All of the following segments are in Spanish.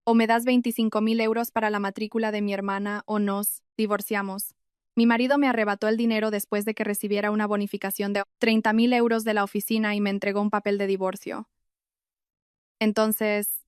O me das 25.000 euros para la matrícula de mi hermana o nos divorciamos. Mi marido me arrebató el dinero después de que recibiera una bonificación de 30.000 euros de la oficina y me entregó un papel de divorcio. Entonces,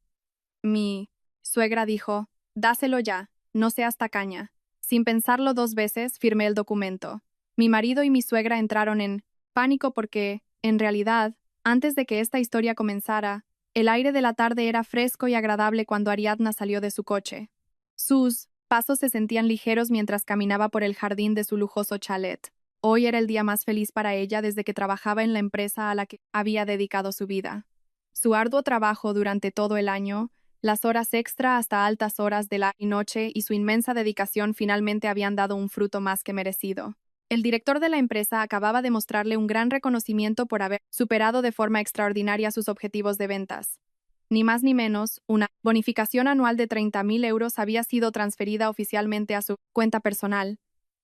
mi suegra dijo, dáselo ya, no seas tacaña. Sin pensarlo 2 veces, firmé el documento. Mi marido y mi suegra entraron en pánico porque, en realidad, antes de que esta historia comenzara, el aire de la tarde era fresco y agradable cuando Ariadna salió de su coche. Sus pasos se sentían ligeros mientras caminaba por el jardín de su lujoso chalet. Hoy era el día más feliz para ella desde que trabajaba en la empresa a la que había dedicado su vida. Su arduo trabajo durante todo el año, las horas extra hasta altas horas de la noche y su inmensa dedicación finalmente habían dado un fruto más que merecido. El director de la empresa acababa de mostrarle un gran reconocimiento por haber superado de forma extraordinaria sus objetivos de ventas. Ni más ni menos, una bonificación anual de 30.000 euros había sido transferida oficialmente a su cuenta personal.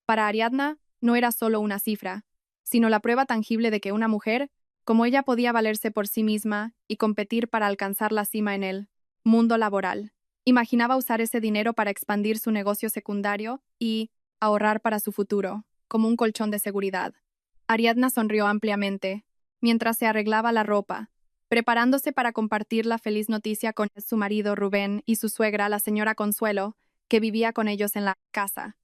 Para Ariadna, no era solo una cifra, sino la prueba tangible de que una mujer, como ella, podía valerse por sí misma y competir para alcanzar la cima en el mundo laboral. Imaginaba usar ese dinero para expandir su negocio secundario y ahorrar para su futuro, como un colchón de seguridad. Ariadna sonrió ampliamente, mientras se arreglaba la ropa, preparándose para compartir la feliz noticia con su marido Rubén y su suegra, la señora Consuelo, que vivía con ellos en la casa.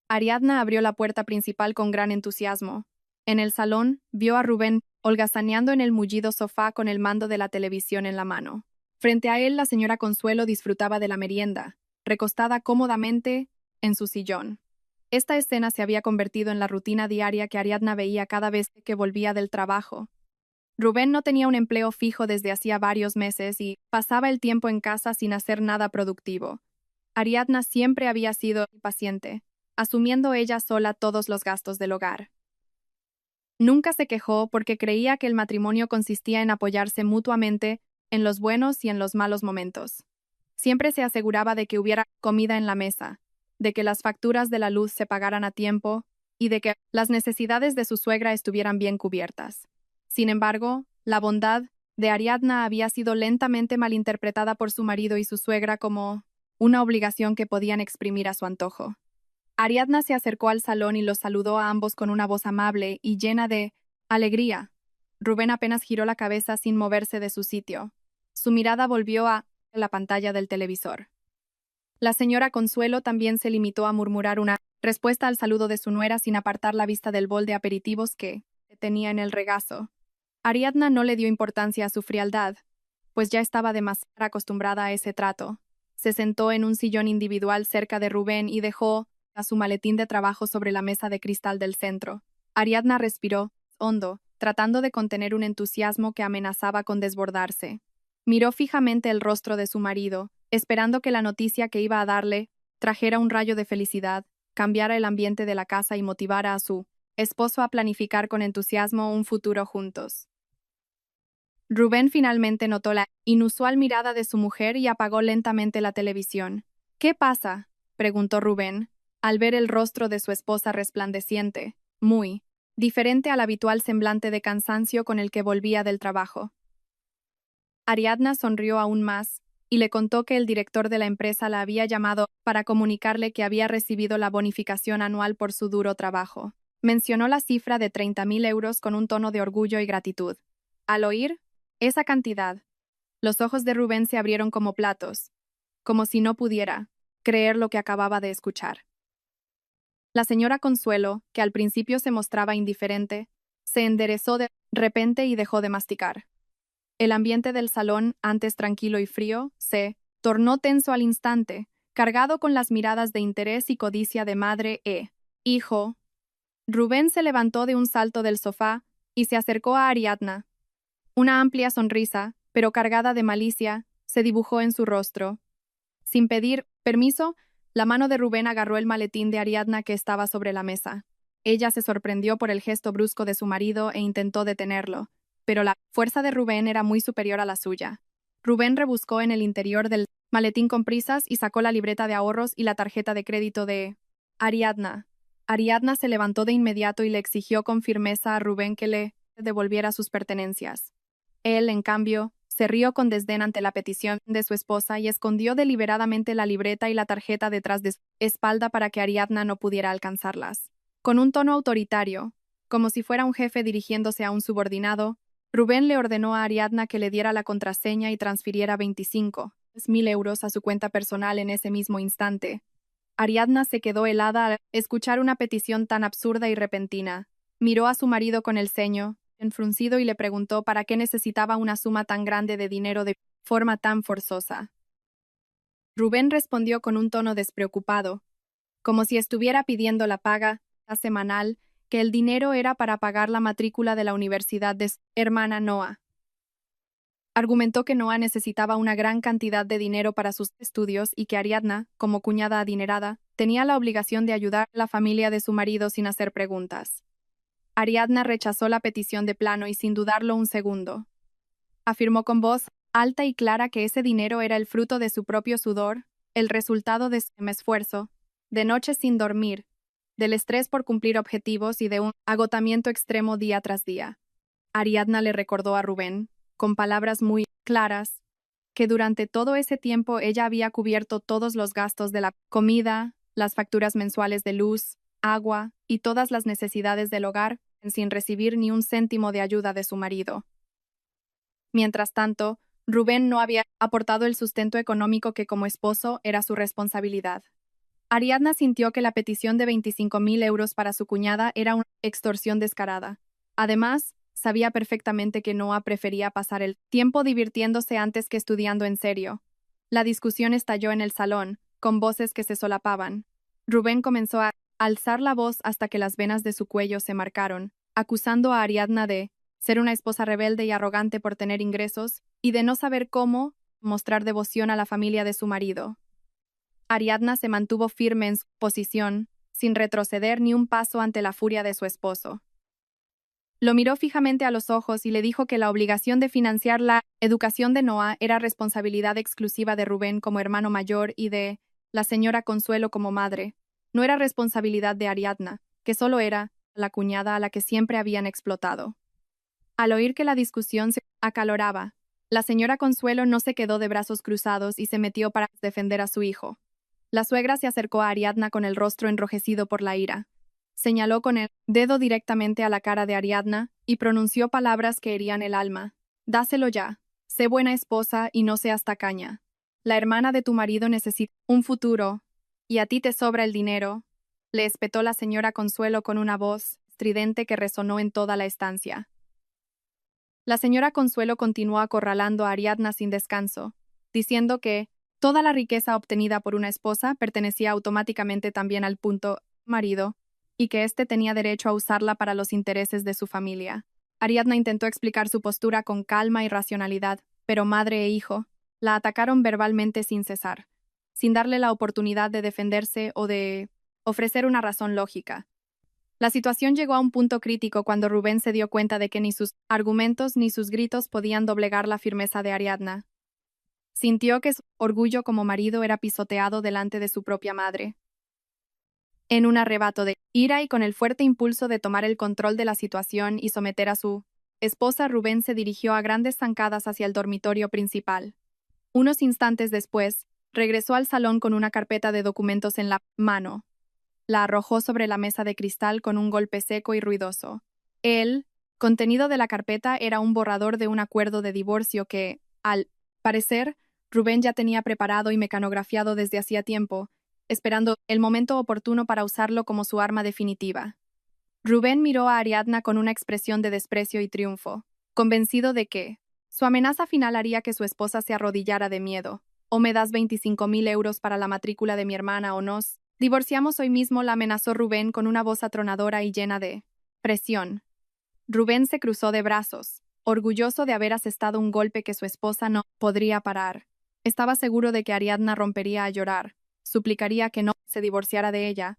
Ariadna abrió la puerta principal con gran entusiasmo. En el salón, vio a Rubén holgazaneando en el mullido sofá con el mando de la televisión en la mano. Frente a él, la señora Consuelo disfrutaba de la merienda, recostada cómodamente en su sillón. Esta escena se había convertido en la rutina diaria que Ariadna veía cada vez que volvía del trabajo. Rubén no tenía un empleo fijo desde hacía varios meses y pasaba el tiempo en casa sin hacer nada productivo. Ariadna siempre había sido paciente, asumiendo ella sola todos los gastos del hogar. Nunca se quejó porque creía que el matrimonio consistía en apoyarse mutuamente en los buenos y en los malos momentos. Siempre se aseguraba de que hubiera comida en la mesa, de que las facturas de la luz se pagaran a tiempo y de que las necesidades de su suegra estuvieran bien cubiertas. Sin embargo, la bondad de Ariadna había sido lentamente malinterpretada por su marido y su suegra como una obligación que podían exprimir a su antojo. Ariadna se acercó al salón y los saludó a ambos con una voz amable y llena de alegría. Rubén apenas giró la cabeza sin moverse de su sitio. Su mirada volvió a la pantalla del televisor. La señora Consuelo también se limitó a murmurar una respuesta al saludo de su nuera sin apartar la vista del bol de aperitivos que tenía en el regazo. Ariadna no le dio importancia a su frialdad, pues ya estaba demasiado acostumbrada a ese trato. Se sentó en un sillón individual cerca de Rubén y dejó a su maletín de trabajo sobre la mesa de cristal del centro. Ariadna respiró hondo, tratando de contener un entusiasmo que amenazaba con desbordarse. Miró fijamente el rostro de su marido, esperando que la noticia que iba a darle trajera un rayo de felicidad, cambiara el ambiente de la casa y motivara a su esposo a planificar con entusiasmo un futuro juntos. Rubén finalmente notó la inusual mirada de su mujer y apagó lentamente la televisión. ¿Qué pasa?, preguntó Rubén, al ver el rostro de su esposa resplandeciente, muy diferente al habitual semblante de cansancio con el que volvía del trabajo. Ariadna sonrió aún más y le contó que el director de la empresa la había llamado para comunicarle que había recibido la bonificación anual por su duro trabajo. Mencionó la cifra de 30.000 euros con un tono de orgullo y gratitud. Al oír esa cantidad, los ojos de Rubén se abrieron como platos, como si no pudiera creer lo que acababa de escuchar. La señora Consuelo, que al principio se mostraba indiferente, se enderezó de repente y dejó de masticar. El ambiente del salón, antes tranquilo y frío, se tornó tenso al instante, cargado con las miradas de interés y codicia de madre e hijo. Rubén se levantó de un salto del sofá y se acercó a Ariadna. Una amplia sonrisa, pero cargada de malicia, se dibujó en su rostro. Sin pedir permiso, la mano de Rubén agarró el maletín de Ariadna que estaba sobre la mesa. Ella se sorprendió por el gesto brusco de su marido e intentó detenerlo, pero la fuerza de Rubén era muy superior a la suya. Rubén rebuscó en el interior del maletín con prisas y sacó la libreta de ahorros y la tarjeta de crédito de Ariadna. Ariadna se levantó de inmediato y le exigió con firmeza a Rubén que le devolviera sus pertenencias. Él, en cambio, Se rió con desdén ante la petición de su esposa y escondió deliberadamente la libreta y la tarjeta detrás de su espalda para que Ariadna no pudiera alcanzarlas. Con un tono autoritario, como si fuera un jefe dirigiéndose a un subordinado, Rubén le ordenó a Ariadna que le diera la contraseña y transfiriera 25.000 euros a su cuenta personal en ese mismo instante. Ariadna se quedó helada al escuchar una petición tan absurda y repentina. Miró a su marido con el ceño enfruncido y le preguntó para qué necesitaba una suma tan grande de dinero de forma tan forzosa. Rubén respondió con un tono despreocupado, como si estuviera pidiendo la paga semanal, que el dinero era para pagar la matrícula de la universidad de su hermana Noa. Argumentó que Noa necesitaba una gran cantidad de dinero para sus estudios y que Ariadna, como cuñada adinerada, tenía la obligación de ayudar a la familia de su marido sin hacer preguntas. Ariadna rechazó la petición de plano y sin dudarlo un segundo. Afirmó con voz alta y clara que ese dinero era el fruto de su propio sudor, el resultado de su esfuerzo, de noches sin dormir, del estrés por cumplir objetivos y de un agotamiento extremo día tras día. Ariadna le recordó a Rubén, con palabras muy claras, que durante todo ese tiempo ella había cubierto todos los gastos de la comida, las facturas mensuales de luz, agua y todas las necesidades del hogar, sin recibir ni un céntimo de ayuda de su marido. Mientras tanto, Rubén no había aportado el sustento económico que como esposo era su responsabilidad. Ariadna sintió que la petición de 25.000 euros para su cuñada era una extorsión descarada. Además, sabía perfectamente que Noa prefería pasar el tiempo divirtiéndose antes que estudiando en serio. La discusión estalló en el salón, con voces que se solapaban. Rubén comenzó a alzar la voz hasta que las venas de su cuello se marcaron, acusando a Ariadna de ser una esposa rebelde y arrogante por tener ingresos y de no saber cómo mostrar devoción a la familia de su marido. Ariadna se mantuvo firme en su posición, sin retroceder ni un paso ante la furia de su esposo. Lo miró fijamente a los ojos y le dijo que la obligación de financiar la educación de Noa era responsabilidad exclusiva de Rubén como hermano mayor y de la señora Consuelo como madre. No era responsabilidad de Ariadna, que solo era la cuñada a la que siempre habían explotado. Al oír que la discusión se acaloraba, la señora Consuelo no se quedó de brazos cruzados y se metió para defender a su hijo. La suegra se acercó a Ariadna con el rostro enrojecido por la ira. Señaló con el dedo directamente a la cara de Ariadna y pronunció palabras que herían el alma. Dáselo ya. Sé buena esposa y no seas tacaña. La hermana de tu marido necesita un futuro, y a ti te sobra el dinero, le espetó la señora Consuelo con una voz estridente que resonó en toda la estancia. La señora Consuelo continuó acorralando a Ariadna sin descanso, diciendo que toda la riqueza obtenida por una esposa pertenecía automáticamente también al marido, y que éste tenía derecho a usarla para los intereses de su familia. Ariadna intentó explicar su postura con calma y racionalidad, pero madre e hijo la atacaron verbalmente sin cesar, sin darle la oportunidad de defenderse o de ofrecer una razón lógica. La situación llegó a un punto crítico cuando Rubén se dio cuenta de que ni sus argumentos ni sus gritos podían doblegar la firmeza de Ariadna. Sintió que su orgullo como marido era pisoteado delante de su propia madre. En un arrebato de ira y con el fuerte impulso de tomar el control de la situación y someter a su esposa, Rubén se dirigió a grandes zancadas hacia el dormitorio principal. Unos instantes después, regresó al salón con una carpeta de documentos en la mano. La arrojó sobre la mesa de cristal con un golpe seco y ruidoso. El contenido de la carpeta era un borrador de un acuerdo de divorcio que, al parecer, Rubén ya tenía preparado y mecanografiado desde hacía tiempo, esperando el momento oportuno para usarlo como su arma definitiva. Rubén miró a Ariadna con una expresión de desprecio y triunfo, convencido de que su amenaza final haría que su esposa se arrodillara de miedo. O me das 25.000 euros para la matrícula de mi hermana o nos divorciamos hoy mismo, la amenazó Rubén con una voz atronadora y llena de presión. Rubén se cruzó de brazos, orgulloso de haber asestado un golpe que su esposa no podría parar. Estaba seguro de que Ariadna rompería a llorar, suplicaría que no se divorciara de ella,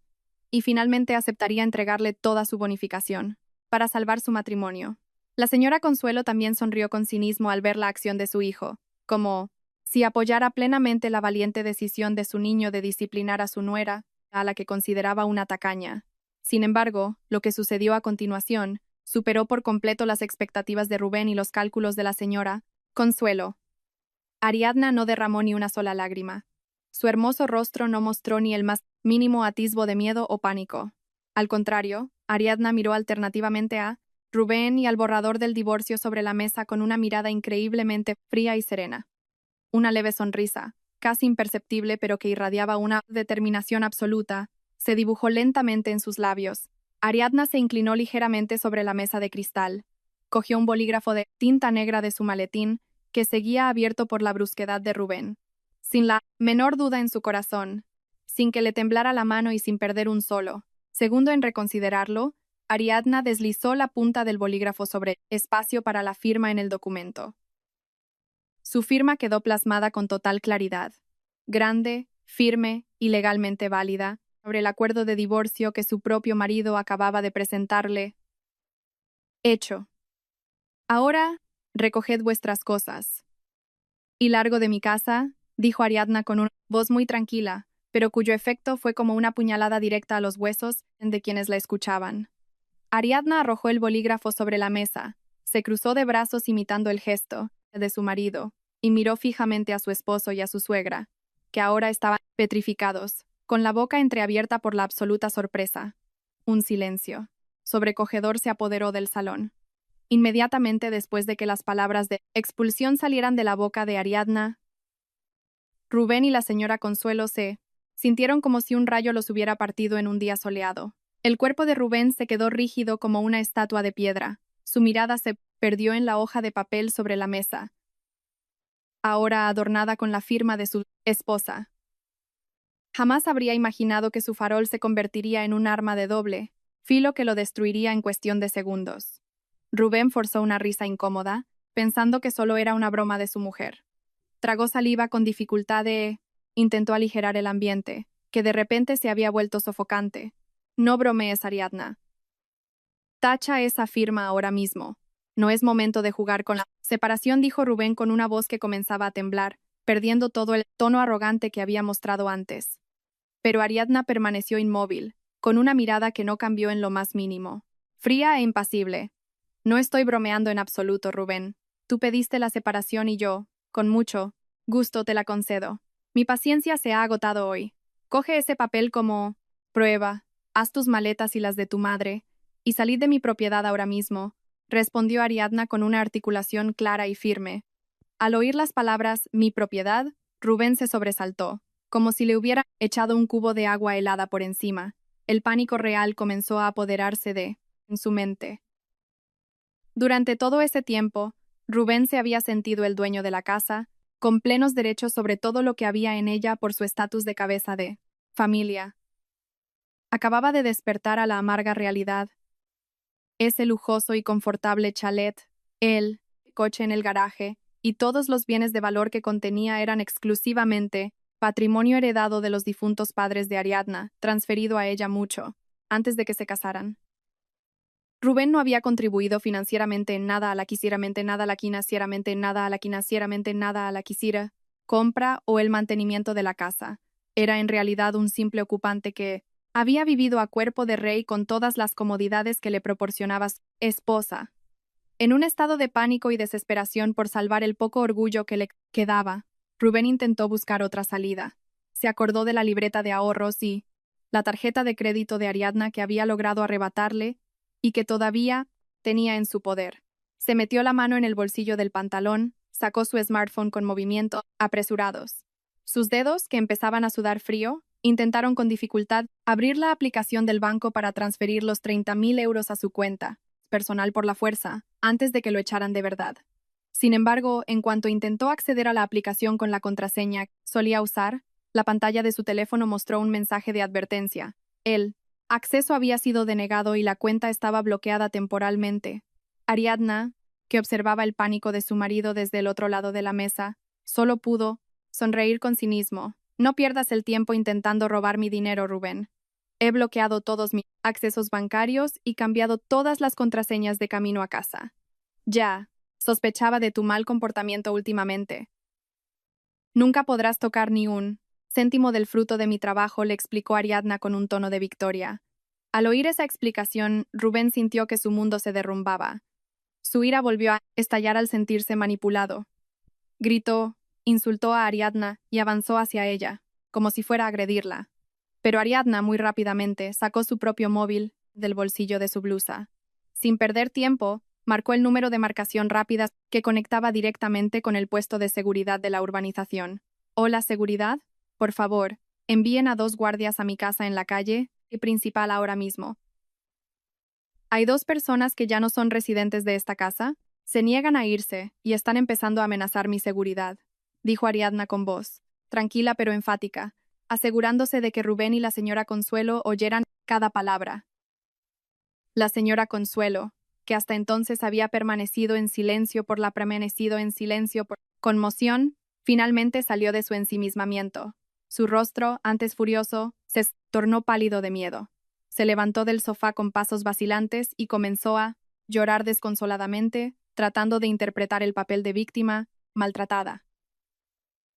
y finalmente aceptaría entregarle toda su bonificación, para salvar su matrimonio. La señora Consuelo también sonrió con cinismo al ver la acción de su hijo, como si apoyara plenamente la valiente decisión de su niño de disciplinar a su nuera, a la que consideraba una tacaña. Sin embargo, lo que sucedió a continuación superó por completo las expectativas de Rubén y los cálculos de la señora Consuelo. Ariadna no derramó ni una sola lágrima. Su hermoso rostro no mostró ni el más mínimo atisbo de miedo o pánico. Al contrario, Ariadna miró alternativamente a Rubén y al borrador del divorcio sobre la mesa con una mirada increíblemente fría y serena. Una leve sonrisa, casi imperceptible pero que irradiaba una determinación absoluta, se dibujó lentamente en sus labios. Ariadna se inclinó ligeramente sobre la mesa de cristal. Cogió un bolígrafo de tinta negra de su maletín, que seguía abierto por la brusquedad de Rubén. Sin la menor duda en su corazón, sin que le temblara la mano y sin perder un solo segundo en reconsiderarlo, Ariadna deslizó la punta del bolígrafo sobre espacio para la firma en el documento. Su firma quedó plasmada con total claridad, grande, firme y legalmente válida, sobre el acuerdo de divorcio que su propio marido acababa de presentarle. Hecho. Ahora, recoged vuestras cosas. Y largo de mi casa, dijo Ariadna con una voz muy tranquila, pero cuyo efecto fue como una puñalada directa a los huesos de quienes la escuchaban. Ariadna arrojó el bolígrafo sobre la mesa, se cruzó de brazos imitando el gesto de su marido, y miró fijamente a su esposo y a su suegra, que ahora estaban petrificados, con la boca entreabierta por la absoluta sorpresa. Un silencio sobrecogedor se apoderó del salón. Inmediatamente después de que las palabras de expulsión salieran de la boca de Ariadna, Rubén y la señora Consuelo se sintieron como si un rayo los hubiera partido en un día soleado. El cuerpo de Rubén se quedó rígido como una estatua de piedra. Su mirada se perdió en la hoja de papel sobre la mesa, ahora adornada con la firma de su esposa. Jamás habría imaginado que su farol se convertiría en un arma de doble filo que lo destruiría en cuestión de segundos. Rubén forzó una risa incómoda, pensando que solo era una broma de su mujer. Tragó saliva con dificultad e intentó aligerar el ambiente, que de repente se había vuelto sofocante. No bromees, Ariadna. Tacha esa firma ahora mismo. No es momento de jugar con la separación, dijo Rubén con una voz que comenzaba a temblar, perdiendo todo el tono arrogante que había mostrado antes. Pero Ariadna permaneció inmóvil, con una mirada que no cambió en lo más mínimo. Fría e impasible. No estoy bromeando en absoluto, Rubén. Tú pediste la separación y yo, con mucho gusto, te la concedo. Mi paciencia se ha agotado hoy. Coge ese papel como prueba, haz tus maletas y las de tu madre, y salid de mi propiedad ahora mismo, respondió Ariadna con una articulación clara y firme. Al oír las palabras mi propiedad, Rubén se sobresaltó, como si le hubiera echado un cubo de agua helada por encima. El pánico real comenzó a apoderarse en su mente. Durante todo ese tiempo, Rubén se había sentido el dueño de la casa, con plenos derechos sobre todo lo que había en ella por su estatus de cabeza de familia. Acababa de despertar a la amarga realidad. Ese lujoso y confortable chalet, el coche en el garaje y todos los bienes de valor que contenía eran exclusivamente patrimonio heredado de los difuntos padres de Ariadna, transferido a ella mucho antes de que se casaran. Rubén no había contribuido financieramente en nada a la quisieramente nada a la quinacieramente nada a la quinacieramente nada a la quisiera, compra o el mantenimiento de la casa. Era en realidad un simple ocupante que había vivido a cuerpo de rey con todas las comodidades que le proporcionaba su esposa. En un estado de pánico y desesperación por salvar el poco orgullo que le quedaba, Rubén intentó buscar otra salida. Se acordó de la libreta de ahorros y la tarjeta de crédito de Ariadna que había logrado arrebatarle y que todavía tenía en su poder. Se metió la mano en el bolsillo del pantalón, sacó su smartphone con movimientos apresurados. Sus dedos, que empezaban a sudar frío, intentaron con dificultad abrir la aplicación del banco para transferir los 30.000 euros a su cuenta personal por la fuerza, antes de que lo echaran de verdad. Sin embargo, en cuanto intentó acceder a la aplicación con la contraseña que solía usar, la pantalla de su teléfono mostró un mensaje de advertencia. El acceso había sido denegado y la cuenta estaba bloqueada temporalmente. Ariadna, que observaba el pánico de su marido desde el otro lado de la mesa, solo pudo sonreír con cinismo. No pierdas el tiempo intentando robar mi dinero, Rubén. He bloqueado todos mis accesos bancarios y cambiado todas las contraseñas de camino a casa. Ya, sospechaba de tu mal comportamiento últimamente. Nunca podrás tocar ni un céntimo del fruto de mi trabajo, le explicó Ariadna con un tono de victoria. Al oír esa explicación, Rubén sintió que su mundo se derrumbaba. Su ira volvió a estallar al sentirse manipulado. Gritó, insultó a Ariadna y avanzó hacia ella, como si fuera a agredirla. Pero Ariadna muy rápidamente sacó su propio móvil del bolsillo de su blusa. Sin perder tiempo, marcó el número de marcación rápida que conectaba directamente con el puesto de seguridad de la urbanización. Hola, seguridad. Por favor, envíen a 2 guardias a mi casa en la calle y principal ahora mismo. Hay 2 personas que ya no son residentes de esta casa. Se niegan a irse y están empezando a amenazar mi seguridad, dijo Ariadna con voz, tranquila pero enfática, asegurándose de que Rubén y la señora Consuelo oyeran cada palabra. La señora Consuelo, que hasta entonces había permanecido en silencio por conmoción, finalmente salió de su ensimismamiento. Su rostro, antes furioso, se tornó pálido de miedo. Se levantó del sofá con pasos vacilantes y comenzó a llorar desconsoladamente, tratando de interpretar el papel de víctima, maltratada.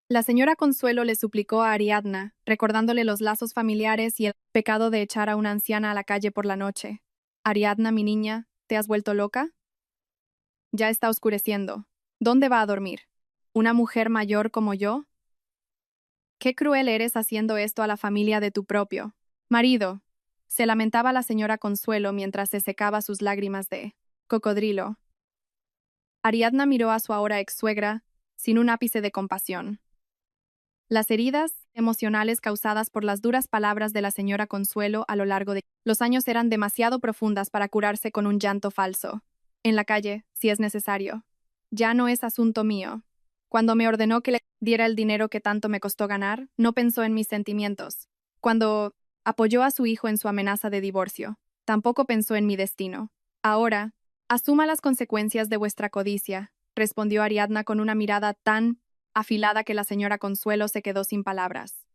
La señora Consuelo le suplicó a Ariadna, recordándole los lazos familiares y el pecado de echar a una anciana a la calle por la noche. Ariadna, mi niña, ¿te has vuelto loca? Ya está oscureciendo. ¿Dónde va a dormir? ¿Una mujer mayor como yo? Qué cruel eres haciendo esto a la familia de tu propio marido, se lamentaba la señora Consuelo mientras se secaba sus lágrimas de cocodrilo. Ariadna miró a su ahora ex-suegra sin un ápice de compasión. Las heridas emocionales causadas por las duras palabras de la señora Consuelo a lo largo de los años eran demasiado profundas para curarse con un llanto falso. En la calle, si es necesario. Ya no es asunto mío. Cuando me ordenó que le diera el dinero que tanto me costó ganar, no pensó en mis sentimientos. Cuando apoyó a su hijo en su amenaza de divorcio, tampoco pensó en mi destino. Ahora, asuma las consecuencias de vuestra codicia, respondió Ariadna con una mirada tan afilada que la señora Consuelo se quedó sin palabras.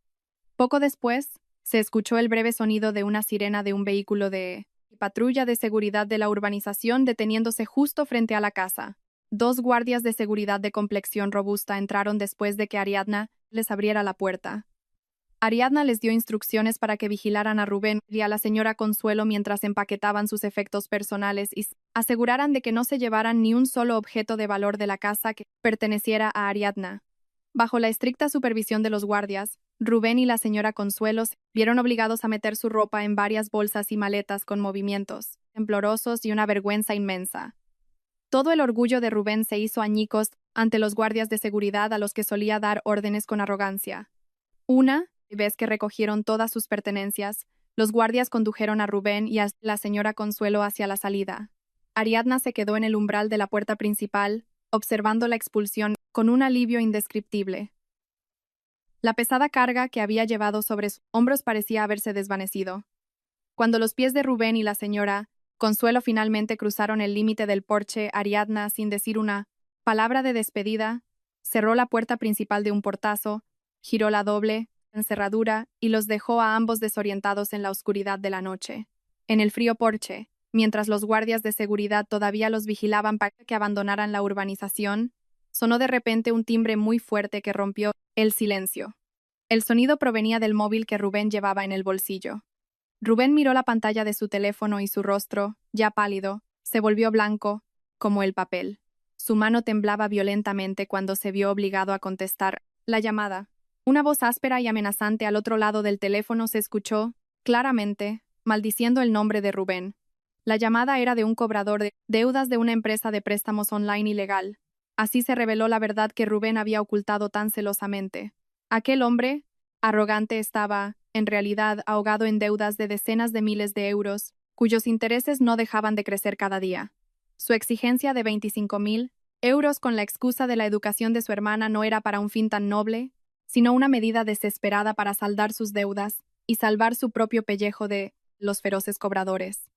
Poco después, se escuchó el breve sonido de una sirena de un vehículo de patrulla de seguridad de la urbanización deteniéndose justo frente a la casa. 2 guardias de seguridad de complexión robusta entraron después de que Ariadna les abriera la puerta. Ariadna les dio instrucciones para que vigilaran a Rubén y a la señora Consuelo mientras empaquetaban sus efectos personales y aseguraran de que no se llevaran ni un solo objeto de valor de la casa que perteneciera a Ariadna. Bajo la estricta supervisión de los guardias, Rubén y la señora Consuelo se vieron obligados a meter su ropa en varias bolsas y maletas con movimientos temblorosos y una vergüenza inmensa. Todo el orgullo de Rubén se hizo añicos ante los guardias de seguridad a los que solía dar órdenes con arrogancia. Una vez que recogieron todas sus pertenencias, los guardias condujeron a Rubén y a la señora Consuelo hacia la salida. Ariadna se quedó en el umbral de la puerta principal, observando la expulsión con un alivio indescriptible. La pesada carga que había llevado sobre sus hombros parecía haberse desvanecido. Cuando los pies de Rubén y la señora Consuelo finalmente cruzaron el límite del porche, Ariadna, sin decir una palabra de despedida, cerró la puerta principal de un portazo, giró la doble encerradura y los dejó a ambos desorientados en la oscuridad de la noche. En el frío porche, mientras los guardias de seguridad todavía los vigilaban para que abandonaran la urbanización, sonó de repente un timbre muy fuerte que rompió el silencio. El sonido provenía del móvil que Rubén llevaba en el bolsillo. Rubén miró la pantalla de su teléfono y su rostro, ya pálido, se volvió blanco, como el papel. Su mano temblaba violentamente cuando se vio obligado a contestar la llamada. Una voz áspera y amenazante al otro lado del teléfono se escuchó, claramente, maldiciendo el nombre de Rubén. La llamada era de un cobrador de deudas de una empresa de préstamos online ilegal. Así se reveló la verdad que Rubén había ocultado tan celosamente. Aquel hombre, arrogante, estaba, en realidad, ahogado en deudas de decenas de miles de euros, cuyos intereses no dejaban de crecer cada día. Su exigencia de 25.000 euros con la excusa de la educación de su hermana no era para un fin tan noble, sino una medida desesperada para saldar sus deudas y salvar su propio pellejo de los feroces cobradores.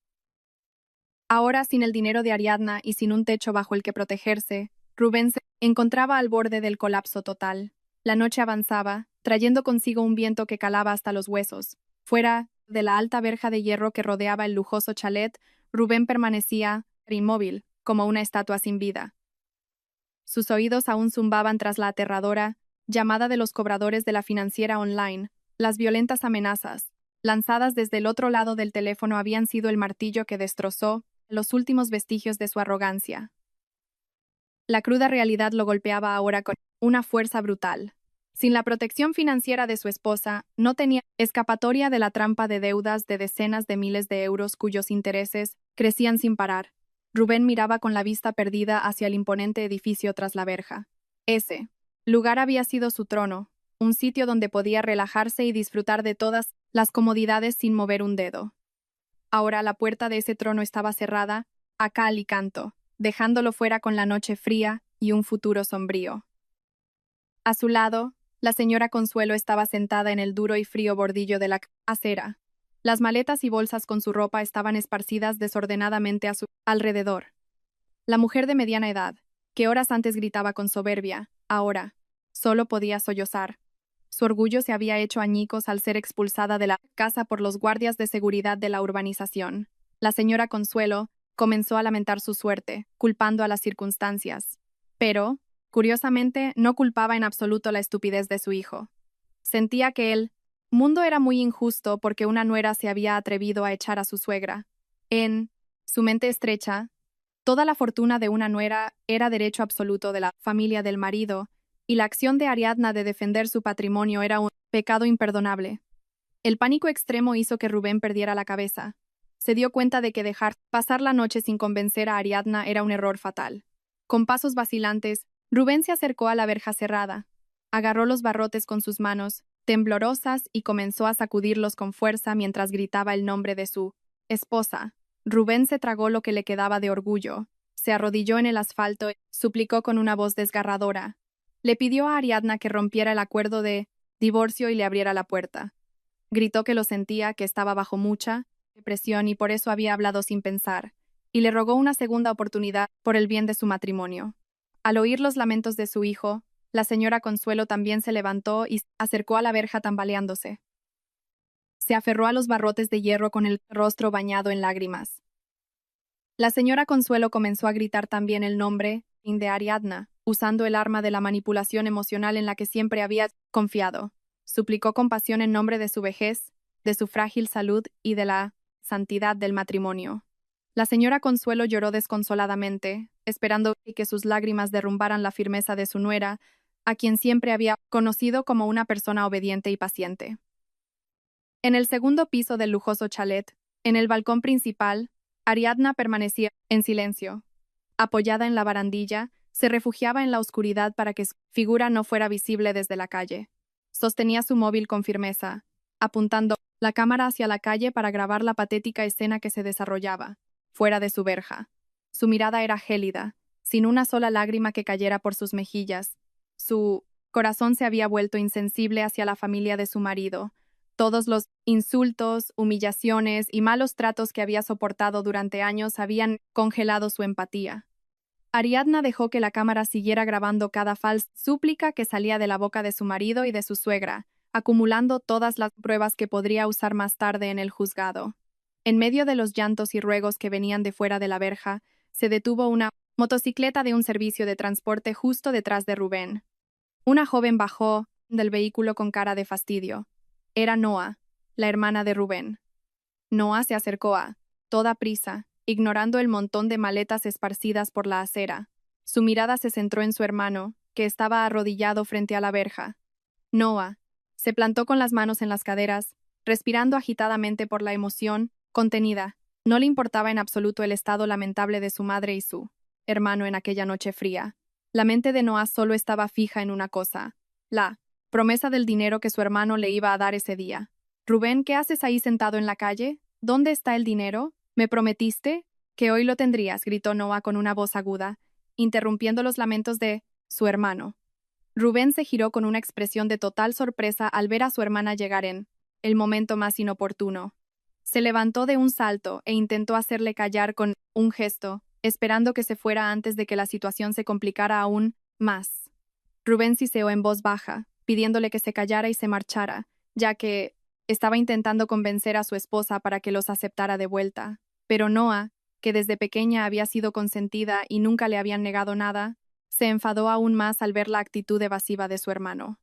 Ahora, sin el dinero de Ariadna y sin un techo bajo el que protegerse, Rubén se encontraba al borde del colapso total. La noche avanzaba, trayendo consigo un viento que calaba hasta los huesos. Fuera de la alta verja de hierro que rodeaba el lujoso chalet, Rubén permanecía inmóvil, como una estatua sin vida. Sus oídos aún zumbaban tras la aterradora llamada de los cobradores de la financiera online. Las violentas amenazas, lanzadas desde el otro lado del teléfono, habían sido el martillo que destrozó los últimos vestigios de su arrogancia. La cruda realidad lo golpeaba ahora con una fuerza brutal. Sin la protección financiera de su esposa, no tenía escapatoria de la trampa de deudas de decenas de miles de euros cuyos intereses crecían sin parar. Rubén miraba con la vista perdida hacia el imponente edificio tras la verja. Ese lugar había sido su trono, un sitio donde podía relajarse y disfrutar de todas las comodidades sin mover un dedo. Ahora la puerta de ese trono estaba cerrada, a cal y canto, dejándolo fuera con la noche fría y un futuro sombrío. A su lado, la señora Consuelo estaba sentada en el duro y frío bordillo de la acera. Las maletas y bolsas con su ropa estaban esparcidas desordenadamente a su alrededor. La mujer de mediana edad, que horas antes gritaba con soberbia, ahora solo podía sollozar. Su orgullo se había hecho añicos al ser expulsada de la casa por los guardias de seguridad de la urbanización. La señora Consuelo comenzó a lamentar su suerte, culpando a las circunstancias. Pero, curiosamente, no culpaba en absoluto la estupidez de su hijo. Sentía que el mundo era muy injusto porque una nuera se había atrevido a echar a su suegra. En su mente estrecha, toda la fortuna de una nuera era derecho absoluto de la familia del marido, y la acción de Ariadna de defender su patrimonio era un pecado imperdonable. El pánico extremo hizo que Rubén perdiera la cabeza. Se dio cuenta de que dejar pasar la noche sin convencer a Ariadna era un error fatal. Con pasos vacilantes, Rubén se acercó a la verja cerrada. Agarró los barrotes con sus manos, temblorosas, y comenzó a sacudirlos con fuerza mientras gritaba el nombre de su esposa. Rubén se tragó lo que le quedaba de orgullo, se arrodilló en el asfalto y suplicó con una voz desgarradora. Le pidió a Ariadna que rompiera el acuerdo de divorcio y le abriera la puerta. Gritó que lo sentía, que estaba bajo mucha depresión y por eso había hablado sin pensar, y le rogó una segunda oportunidad por el bien de su matrimonio. Al oír los lamentos de su hijo, la señora Consuelo también se levantó y se acercó a la verja tambaleándose. Se aferró a los barrotes de hierro con el rostro bañado en lágrimas. La señora Consuelo comenzó a gritar también el nombre de Ariadna, usando el arma de la manipulación emocional en la que siempre había confiado. Suplicó compasión en nombre de su vejez, de su frágil salud y de la santidad del matrimonio. La señora Consuelo lloró desconsoladamente, esperando que sus lágrimas derrumbaran la firmeza de su nuera, a quien siempre había conocido como una persona obediente y paciente. En el segundo piso del lujoso chalet, en el balcón principal, Ariadna permanecía en silencio. Apoyada en la barandilla, se refugiaba en la oscuridad para que su figura no fuera visible desde la calle. Sostenía su móvil con firmeza, apuntando la cámara hacia la calle para grabar la patética escena que se desarrollaba, fuera de su verja. Su mirada era gélida, sin una sola lágrima que cayera por sus mejillas. Su corazón se había vuelto insensible hacia la familia de su marido. Todos los insultos, humillaciones y malos tratos que había soportado durante años habían congelado su empatía. Ariadna dejó que la cámara siguiera grabando cada falsa súplica que salía de la boca de su marido y de su suegra, acumulando todas las pruebas que podría usar más tarde en el juzgado. En medio de los llantos y ruegos que venían de fuera de la verja, se detuvo una motocicleta de un servicio de transporte justo detrás de Rubén. Una joven bajó del vehículo con cara de fastidio. Era Noa, la hermana de Rubén. Noa se acercó a toda prisa, ignorando el montón de maletas esparcidas por la acera. Su mirada se centró en su hermano, que estaba arrodillado frente a la verja. Noa se plantó con las manos en las caderas, respirando agitadamente por la emoción contenida. No le importaba en absoluto el estado lamentable de su madre y su hermano en aquella noche fría. La mente de Noa solo estaba fija en una cosa: la promesa del dinero que su hermano le iba a dar ese día. Rubén, ¿qué haces ahí sentado en la calle? ¿Dónde está el dinero? ¿Me prometiste que hoy lo tendrías?, gritó Noa con una voz aguda, interrumpiendo los lamentos de su hermano. Rubén se giró con una expresión de total sorpresa al ver a su hermana llegar en el momento más inoportuno. Se levantó de un salto e intentó hacerle callar con un gesto, esperando que se fuera antes de que la situación se complicara aún más. Rubén siseó en voz baja, pidiéndole que se callara y se marchara, ya que estaba intentando convencer a su esposa para que los aceptara de vuelta. Pero Noa, que desde pequeña había sido consentida y nunca le habían negado nada, se enfadó aún más al ver la actitud evasiva de su hermano.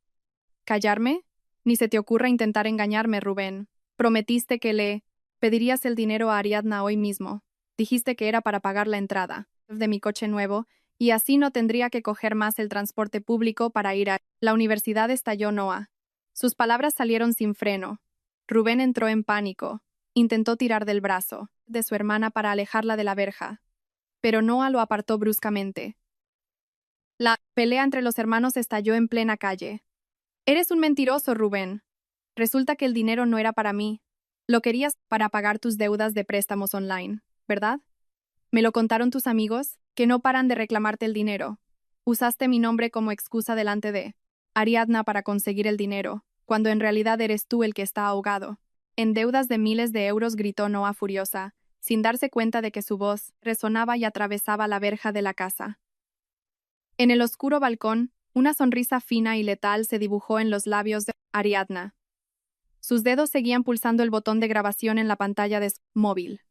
¿Callarme? Ni se te ocurra intentar engañarme, Rubén. Prometiste que le pedirías el dinero a Ariadna hoy mismo. Dijiste que era para pagar la entrada de mi coche nuevo, Y así no tendría que coger más el transporte público para ir a la universidad, estalló Noah. Sus palabras salieron sin freno. Rubén entró en pánico. Intentó tirar del brazo de su hermana para alejarla de la verja, pero Noah lo apartó bruscamente. La pelea entre los hermanos estalló en plena calle. Eres un mentiroso, Rubén. Resulta que el dinero no era para mí. Lo querías para pagar tus deudas de préstamos online, ¿verdad? Me lo contaron tus amigos, que no paran de reclamarte el dinero. Usaste mi nombre como excusa delante de Ariadna para conseguir el dinero, cuando en realidad eres tú el que está ahogado. En deudas de miles de euros, gritó Noah furiosa, sin darse cuenta de que su voz resonaba y atravesaba la verja de la casa. En el oscuro balcón, una sonrisa fina y letal se dibujó en los labios de Ariadna. Sus dedos seguían pulsando el botón de grabación en la pantalla de su móvil.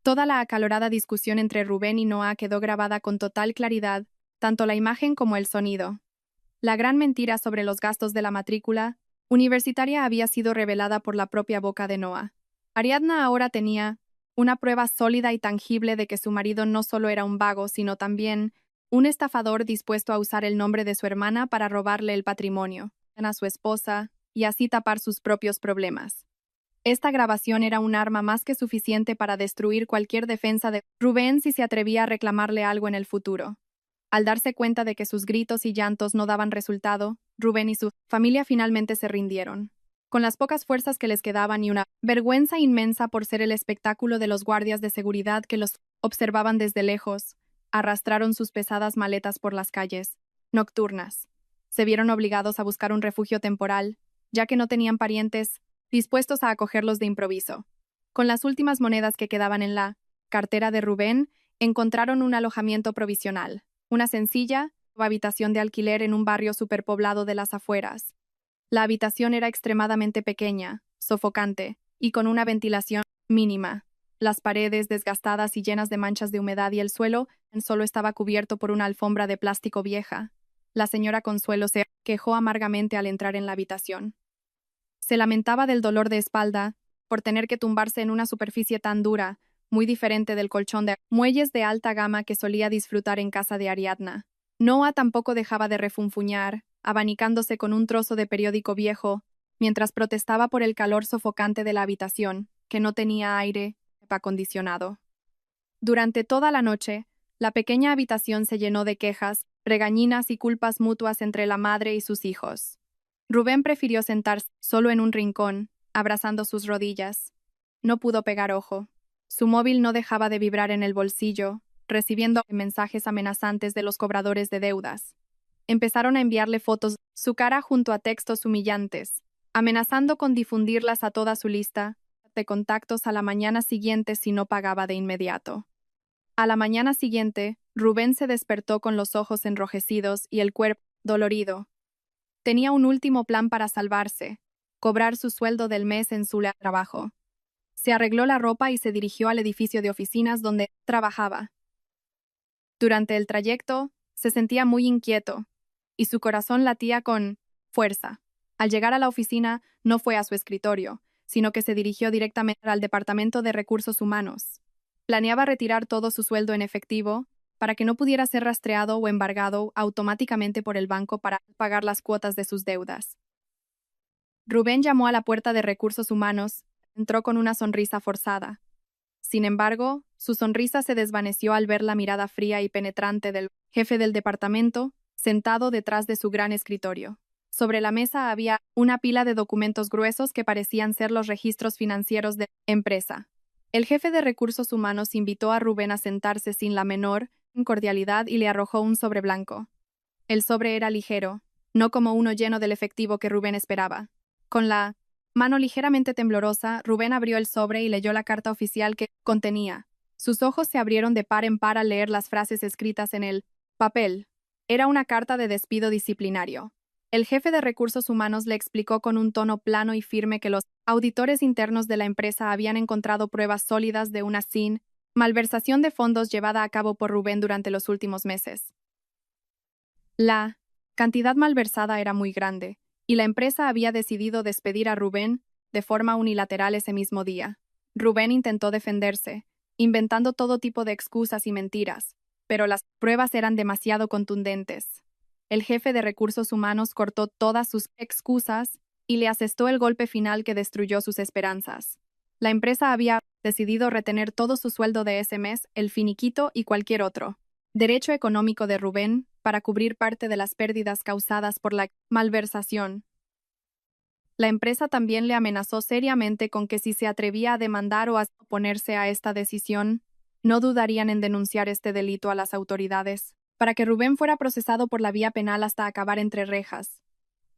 Toda la acalorada discusión entre Rubén y Noah quedó grabada con total claridad, tanto la imagen como el sonido. La gran mentira sobre los gastos de la matrícula universitaria había sido revelada por la propia boca de Noah. Ariadna ahora tenía una prueba sólida y tangible de que su marido no solo era un vago, sino también un estafador dispuesto a usar el nombre de su hermana para robarle el patrimonio a su esposa y así tapar sus propios problemas. Esta grabación era un arma más que suficiente para destruir cualquier defensa de Rubén si se atrevía a reclamarle algo en el futuro. Al darse cuenta de que sus gritos y llantos no daban resultado, Rubén y su familia finalmente se rindieron. Con las pocas fuerzas que les quedaban y una vergüenza inmensa por ser el espectáculo de los guardias de seguridad que los observaban desde lejos, arrastraron sus pesadas maletas por las calles nocturnas. Se vieron obligados a buscar un refugio temporal, ya que no tenían parientes dispuestos a acogerlos de improviso. Con las últimas monedas que quedaban en la cartera de Rubén, encontraron un alojamiento provisional, una sencilla habitación de alquiler en un barrio superpoblado de las afueras. La habitación era extremadamente pequeña, sofocante, y con una ventilación mínima. Las paredes desgastadas y llenas de manchas de humedad y el suelo solo estaba cubierto por una alfombra de plástico vieja. La señora Consuelo se quejó amargamente al entrar en la habitación. Se lamentaba del dolor de espalda por tener que tumbarse en una superficie tan dura, muy diferente del colchón de muelles de alta gama que solía disfrutar en casa de Ariadna. Noah tampoco dejaba de refunfuñar, abanicándose con un trozo de periódico viejo, mientras protestaba por el calor sofocante de la habitación, que no tenía aire acondicionado. Durante toda la noche, la pequeña habitación se llenó de quejas, regañinas y culpas mutuas entre la madre y sus hijos. Rubén prefirió sentarse solo en un rincón, abrazando sus rodillas. No pudo pegar ojo. Su móvil no dejaba de vibrar en el bolsillo, recibiendo mensajes amenazantes de los cobradores de deudas. Empezaron a enviarle fotos, su cara junto a textos humillantes, amenazando con difundirlas a toda su lista de contactos a la mañana siguiente si no pagaba de inmediato. A la mañana siguiente, Rubén se despertó con los ojos enrojecidos y el cuerpo dolorido. Tenía un último plan para salvarse: cobrar su sueldo del mes en su trabajo. Se arregló la ropa y se dirigió al edificio de oficinas donde trabajaba. Durante el trayecto, se sentía muy inquieto, y su corazón latía con fuerza. Al llegar a la oficina, no fue a su escritorio, sino que se dirigió directamente al Departamento de Recursos Humanos. Planeaba retirar todo su sueldo en efectivo, para que no pudiera ser rastreado o embargado automáticamente por el banco para pagar las cuotas de sus deudas. Rubén llamó a la puerta de Recursos Humanos, entró con una sonrisa forzada. Sin embargo, su sonrisa se desvaneció al ver la mirada fría y penetrante del jefe del departamento, sentado detrás de su gran escritorio. Sobre la mesa había una pila de documentos gruesos que parecían ser los registros financieros de la empresa. El jefe de Recursos Humanos invitó a Rubén a sentarse sin la menor cordialidad y le arrojó un sobre blanco. El sobre era ligero, no como uno lleno del efectivo que Rubén esperaba. Con la mano ligeramente temblorosa, Rubén abrió el sobre y leyó la carta oficial que contenía. Sus ojos se abrieron de par en par al leer las frases escritas en el papel. Era una carta de despido disciplinario. El jefe de Recursos Humanos le explicó con un tono plano y firme que los auditores internos de la empresa habían encontrado pruebas sólidas de una malversación de fondos llevada a cabo por Rubén durante los últimos meses. La cantidad malversada era muy grande, y la empresa había decidido despedir a Rubén de forma unilateral ese mismo día. Rubén intentó defenderse, inventando todo tipo de excusas y mentiras, pero las pruebas eran demasiado contundentes. El jefe de recursos humanos cortó todas sus excusas y le asestó el golpe final que destruyó sus esperanzas. La empresa había decidido retener todo su sueldo de ese mes, el finiquito y cualquier otro derecho económico de Rubén para cubrir parte de las pérdidas causadas por la malversación. La empresa también le amenazó seriamente con que si se atrevía a demandar o a oponerse a esta decisión, no dudarían en denunciar este delito a las autoridades, para que Rubén fuera procesado por la vía penal hasta acabar entre rejas.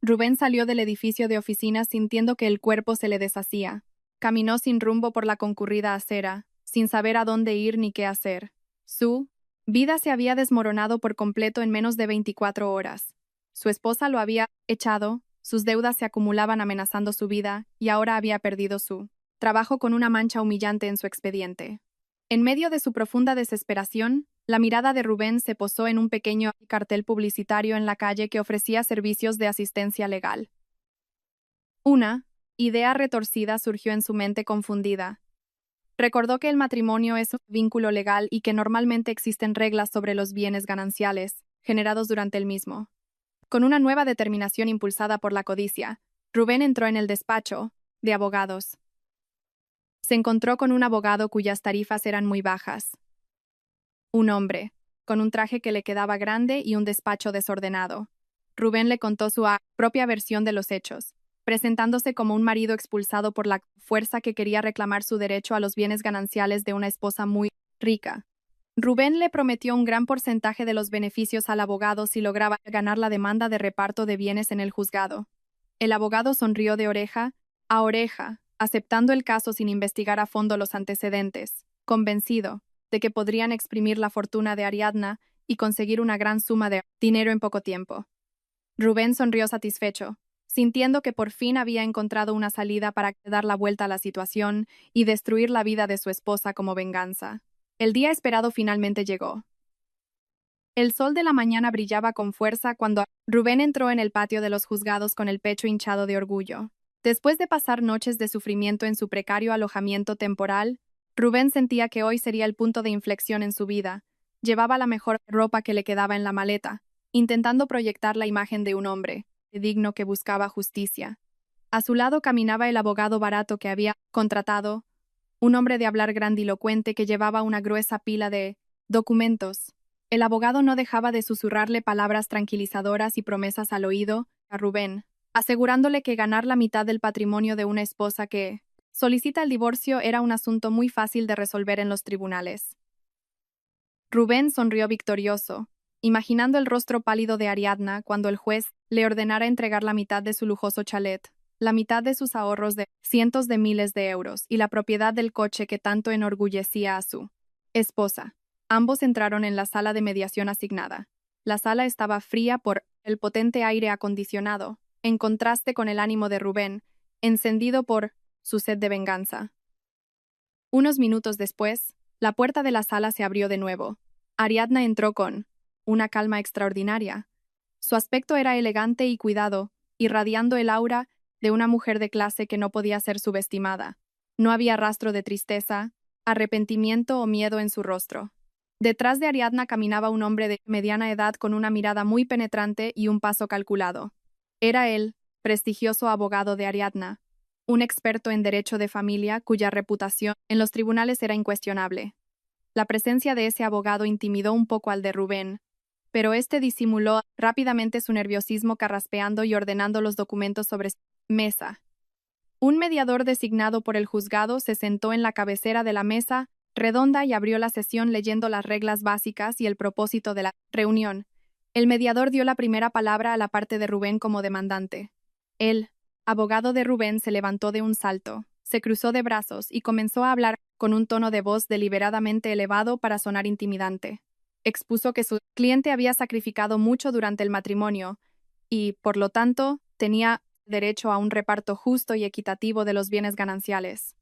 Rubén salió del edificio de oficinas sintiendo que el cuerpo se le deshacía. Caminó sin rumbo por la concurrida acera, sin saber a dónde ir ni qué hacer. Su vida se había desmoronado por completo en menos de 24 horas. Su esposa lo había echado, sus deudas se acumulaban amenazando su vida, y ahora había perdido su trabajo con una mancha humillante en su expediente. En medio de su profunda desesperación, la mirada de Rubén se posó en un pequeño cartel publicitario en la calle que ofrecía servicios de asistencia legal. Una idea retorcida surgió en su mente confundida. Recordó que el matrimonio es un vínculo legal y que normalmente existen reglas sobre los bienes gananciales, generados durante el mismo. Con una nueva determinación impulsada por la codicia, Rubén entró en el despacho de abogados. Se encontró con un abogado cuyas tarifas eran muy bajas. Un hombre, con un traje que le quedaba grande y un despacho desordenado. Rubén le contó su propia versión de los hechos, presentándose como un marido expulsado por la fuerza que quería reclamar su derecho a los bienes gananciales de una esposa muy rica. Rubén le prometió un gran porcentaje de los beneficios al abogado si lograba ganar la demanda de reparto de bienes en el juzgado. El abogado sonrió de oreja a oreja, aceptando el caso sin investigar a fondo los antecedentes, convencido de que podrían exprimir la fortuna de Ariadna y conseguir una gran suma de dinero en poco tiempo. Rubén sonrió satisfecho, sintiendo que por fin había encontrado una salida para dar la vuelta a la situación y destruir la vida de su esposa como venganza. El día esperado finalmente llegó. El sol de la mañana brillaba con fuerza cuando Rubén entró en el patio de los juzgados con el pecho hinchado de orgullo. Después de pasar noches de sufrimiento en su precario alojamiento temporal, Rubén sentía que hoy sería el punto de inflexión en su vida. Llevaba la mejor ropa que le quedaba en la maleta, intentando proyectar la imagen de un hombre digno que buscaba justicia. A su lado caminaba el abogado barato que había contratado, un hombre de hablar grandilocuente que llevaba una gruesa pila de documentos. El abogado no dejaba de susurrarle palabras tranquilizadoras y promesas al oído a Rubén, asegurándole que ganar la mitad del patrimonio de una esposa que solicita el divorcio era un asunto muy fácil de resolver en los tribunales. Rubén sonrió victorioso, imaginando el rostro pálido de Ariadna cuando el juez le ordenara entregar la mitad de su lujoso chalet, la mitad de sus ahorros de cientos de miles de euros y la propiedad del coche que tanto enorgullecía a su esposa. Ambos entraron en la sala de mediación asignada. La sala estaba fría por el potente aire acondicionado, en contraste con el ánimo de Rubén, encendido por su sed de venganza. Unos minutos después, la puerta de la sala se abrió de nuevo. Ariadna entró con una calma extraordinaria. Su aspecto era elegante y cuidado, irradiando el aura de una mujer de clase que no podía ser subestimada. No había rastro de tristeza, arrepentimiento o miedo en su rostro. Detrás de Ariadna caminaba un hombre de mediana edad con una mirada muy penetrante y un paso calculado. Era el prestigioso abogado de Ariadna, un experto en derecho de familia cuya reputación en los tribunales era incuestionable. La presencia de ese abogado intimidó un poco al de Rubén, pero este disimuló rápidamente su nerviosismo carraspeando y ordenando los documentos sobre su mesa. Un mediador designado por el juzgado se sentó en la cabecera de la mesa redonda y abrió la sesión leyendo las reglas básicas y el propósito de la reunión. El mediador dio la primera palabra a la parte de Rubén como demandante. El abogado de Rubén se levantó de un salto, se cruzó de brazos y comenzó a hablar con un tono de voz deliberadamente elevado para sonar intimidante. Expuso que su cliente había sacrificado mucho durante el matrimonio y, por lo tanto, tenía derecho a un reparto justo y equitativo de los bienes gananciales.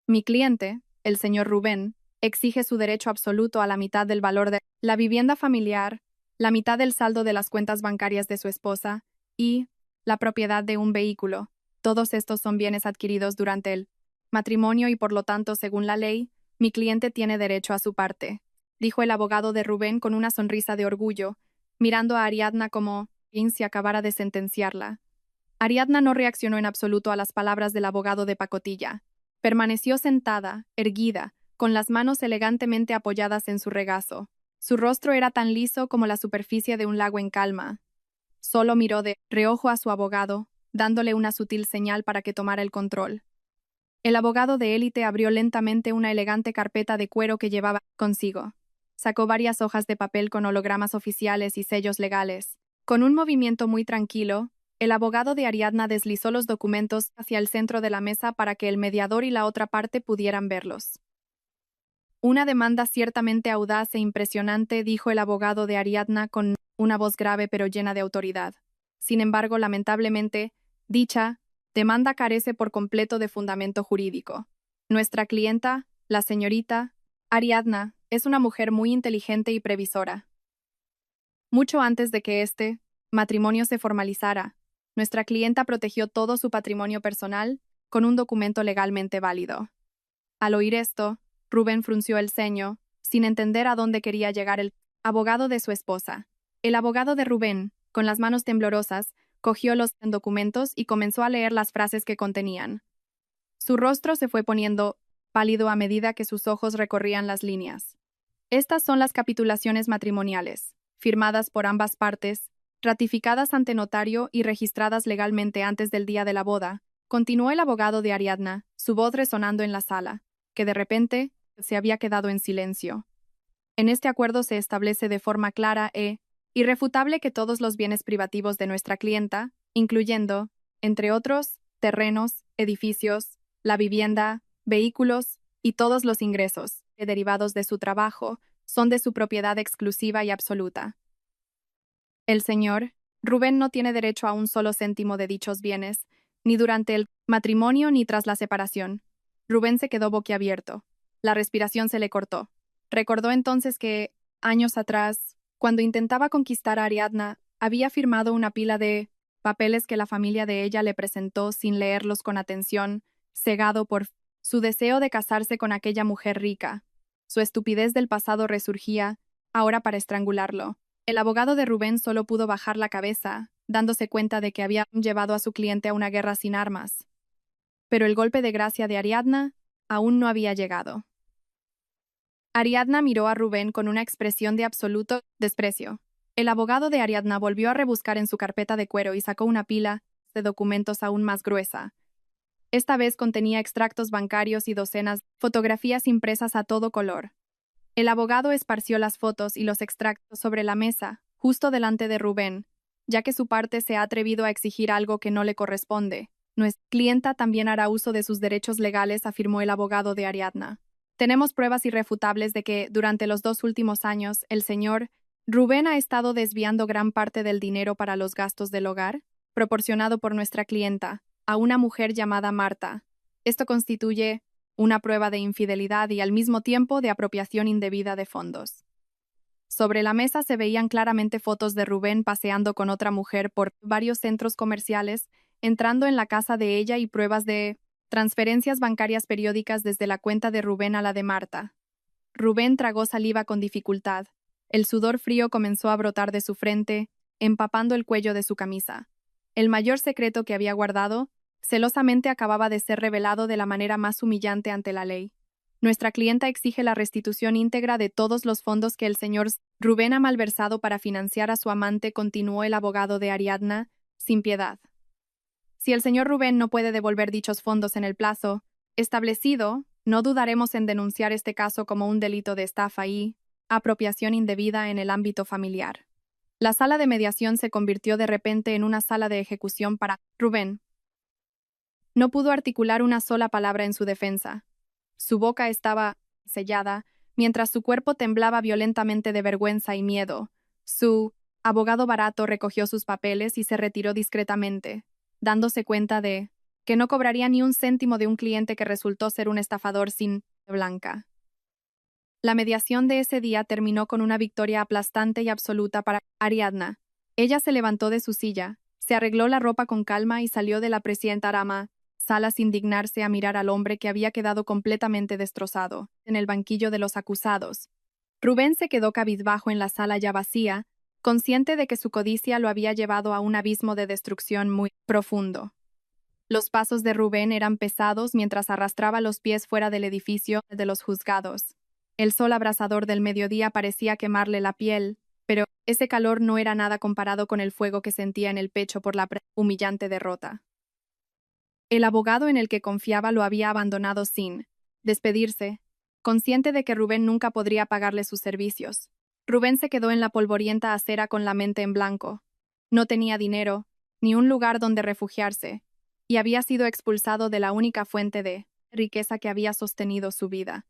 Mi cliente, el señor Rubén, exige su derecho absoluto a la mitad del valor de la vivienda familiar, la mitad del saldo de las cuentas bancarias de su esposa y la propiedad de un vehículo. Todos estos son bienes adquiridos durante el matrimonio y, por lo tanto, según la ley, mi cliente tiene derecho a su parte. dijo el abogado de Rubén con una sonrisa de orgullo, mirando a Ariadna como si acabara de sentenciarla. Ariadna no reaccionó en absoluto a las palabras del abogado de pacotilla. Permaneció sentada, erguida, con las manos elegantemente apoyadas en su regazo. Su rostro era tan liso como la superficie de un lago en calma. Solo miró de reojo a su abogado, dándole una sutil señal para que tomara el control. El abogado de élite abrió lentamente una elegante carpeta de cuero que llevaba consigo. Sacó varias hojas de papel con hologramas oficiales y sellos legales. Con un movimiento muy tranquilo, el abogado de Ariadna deslizó los documentos hacia el centro de la mesa para que el mediador y la otra parte pudieran verlos. Una demanda ciertamente audaz e impresionante, dijo el abogado de Ariadna con una voz grave pero llena de autoridad. Sin embargo, lamentablemente, dicha demanda carece por completo de fundamento jurídico. Nuestra clienta, la señorita Ariadna, es una mujer muy inteligente y previsora. Mucho antes de que este matrimonio se formalizara, nuestra clienta protegió todo su patrimonio personal con un documento legalmente válido. Al oír esto, Rubén frunció el ceño, sin entender a dónde quería llegar el abogado de su esposa. El abogado de Rubén, con las manos temblorosas, cogió los documentos y comenzó a leer las frases que contenían. Su rostro se fue poniendo pálido a medida que sus ojos recorrían las líneas. Estas son las capitulaciones matrimoniales, firmadas por ambas partes, ratificadas ante notario y registradas legalmente antes del día de la boda, continuó el abogado de Ariadna, su voz resonando en la sala, que de repente se había quedado en silencio. En este acuerdo se establece de forma clara e irrefutable que todos los bienes privativos de nuestra clienta, incluyendo, entre otros, terrenos, edificios, la vivienda, vehículos y todos los ingresos derivados de su trabajo, son de su propiedad exclusiva y absoluta. El señor Rubén no tiene derecho a un solo céntimo de dichos bienes, ni durante el matrimonio ni tras la separación. Rubén se quedó boquiabierto. La respiración se le cortó. Recordó entonces que, años atrás, cuando intentaba conquistar a Ariadna, había firmado una pila de papeles que la familia de ella le presentó sin leerlos con atención, cegado por su deseo de casarse con aquella mujer rica. Su estupidez del pasado resurgía, ahora para estrangularlo. El abogado de Rubén solo pudo bajar la cabeza, dándose cuenta de que había llevado a su cliente a una guerra sin armas. Pero el golpe de gracia de Ariadna aún no había llegado. Ariadna miró a Rubén con una expresión de absoluto desprecio. El abogado de Ariadna volvió a rebuscar en su carpeta de cuero y sacó una pila de documentos aún más gruesa. Esta vez contenía extractos bancarios y docenas de fotografías impresas a todo color. El abogado esparció las fotos y los extractos sobre la mesa, justo delante de Rubén, ya que su parte se ha atrevido a exigir algo que no le corresponde. Nuestra clienta también hará uso de sus derechos legales, afirmó el abogado de Ariadna. Tenemos pruebas irrefutables de que, durante los 2 últimos años, el señor Rubén ha estado desviando gran parte del dinero para los gastos del hogar, proporcionado por nuestra clienta, a una mujer llamada Marta. Esto constituye una prueba de infidelidad y al mismo tiempo de apropiación indebida de fondos. Sobre la mesa se veían claramente fotos de Rubén paseando con otra mujer por varios centros comerciales, entrando en la casa de ella y pruebas de transferencias bancarias periódicas desde la cuenta de Rubén a la de Marta. Rubén tragó saliva con dificultad. El sudor frío comenzó a brotar de su frente, empapando el cuello de su camisa. El mayor secreto que había guardado, celosamente acababa de ser revelado de la manera más humillante ante la ley. Nuestra clienta exige la restitución íntegra de todos los fondos que el señor Rubén ha malversado para financiar a su amante, continuó el abogado de Ariadna, sin piedad. Si el señor Rubén no puede devolver dichos fondos en el plazo establecido, no dudaremos en denunciar este caso como un delito de estafa y apropiación indebida en el ámbito familiar. La sala de mediación se convirtió de repente en una sala de ejecución para Rubén. No pudo articular una sola palabra en su defensa. Su boca estaba sellada, mientras su cuerpo temblaba violentamente de vergüenza y miedo. Su abogado barato recogió sus papeles y se retiró discretamente, dándose cuenta de que no cobraría ni un céntimo de un cliente que resultó ser un estafador sin blanca. La mediación de ese día terminó con una victoria aplastante y absoluta para Ariadna. Ella se levantó de su silla, se arregló la ropa con calma y salió de la presentadora sala sin dignarse a mirar al hombre que había quedado completamente destrozado en el banquillo de los acusados. Rubén se quedó cabizbajo en la sala ya vacía, consciente de que su codicia lo había llevado a un abismo de destrucción muy profundo. Los pasos de Rubén eran pesados mientras arrastraba los pies fuera del edificio de los juzgados. El sol abrasador del mediodía parecía quemarle la piel, pero ese calor no era nada comparado con el fuego que sentía en el pecho por la humillante derrota. El abogado en el que confiaba lo había abandonado sin despedirse, consciente de que Rubén nunca podría pagarle sus servicios. Rubén se quedó en la polvorienta acera con la mente en blanco. No tenía dinero, ni un lugar donde refugiarse, y había sido expulsado de la única fuente de riqueza que había sostenido su vida.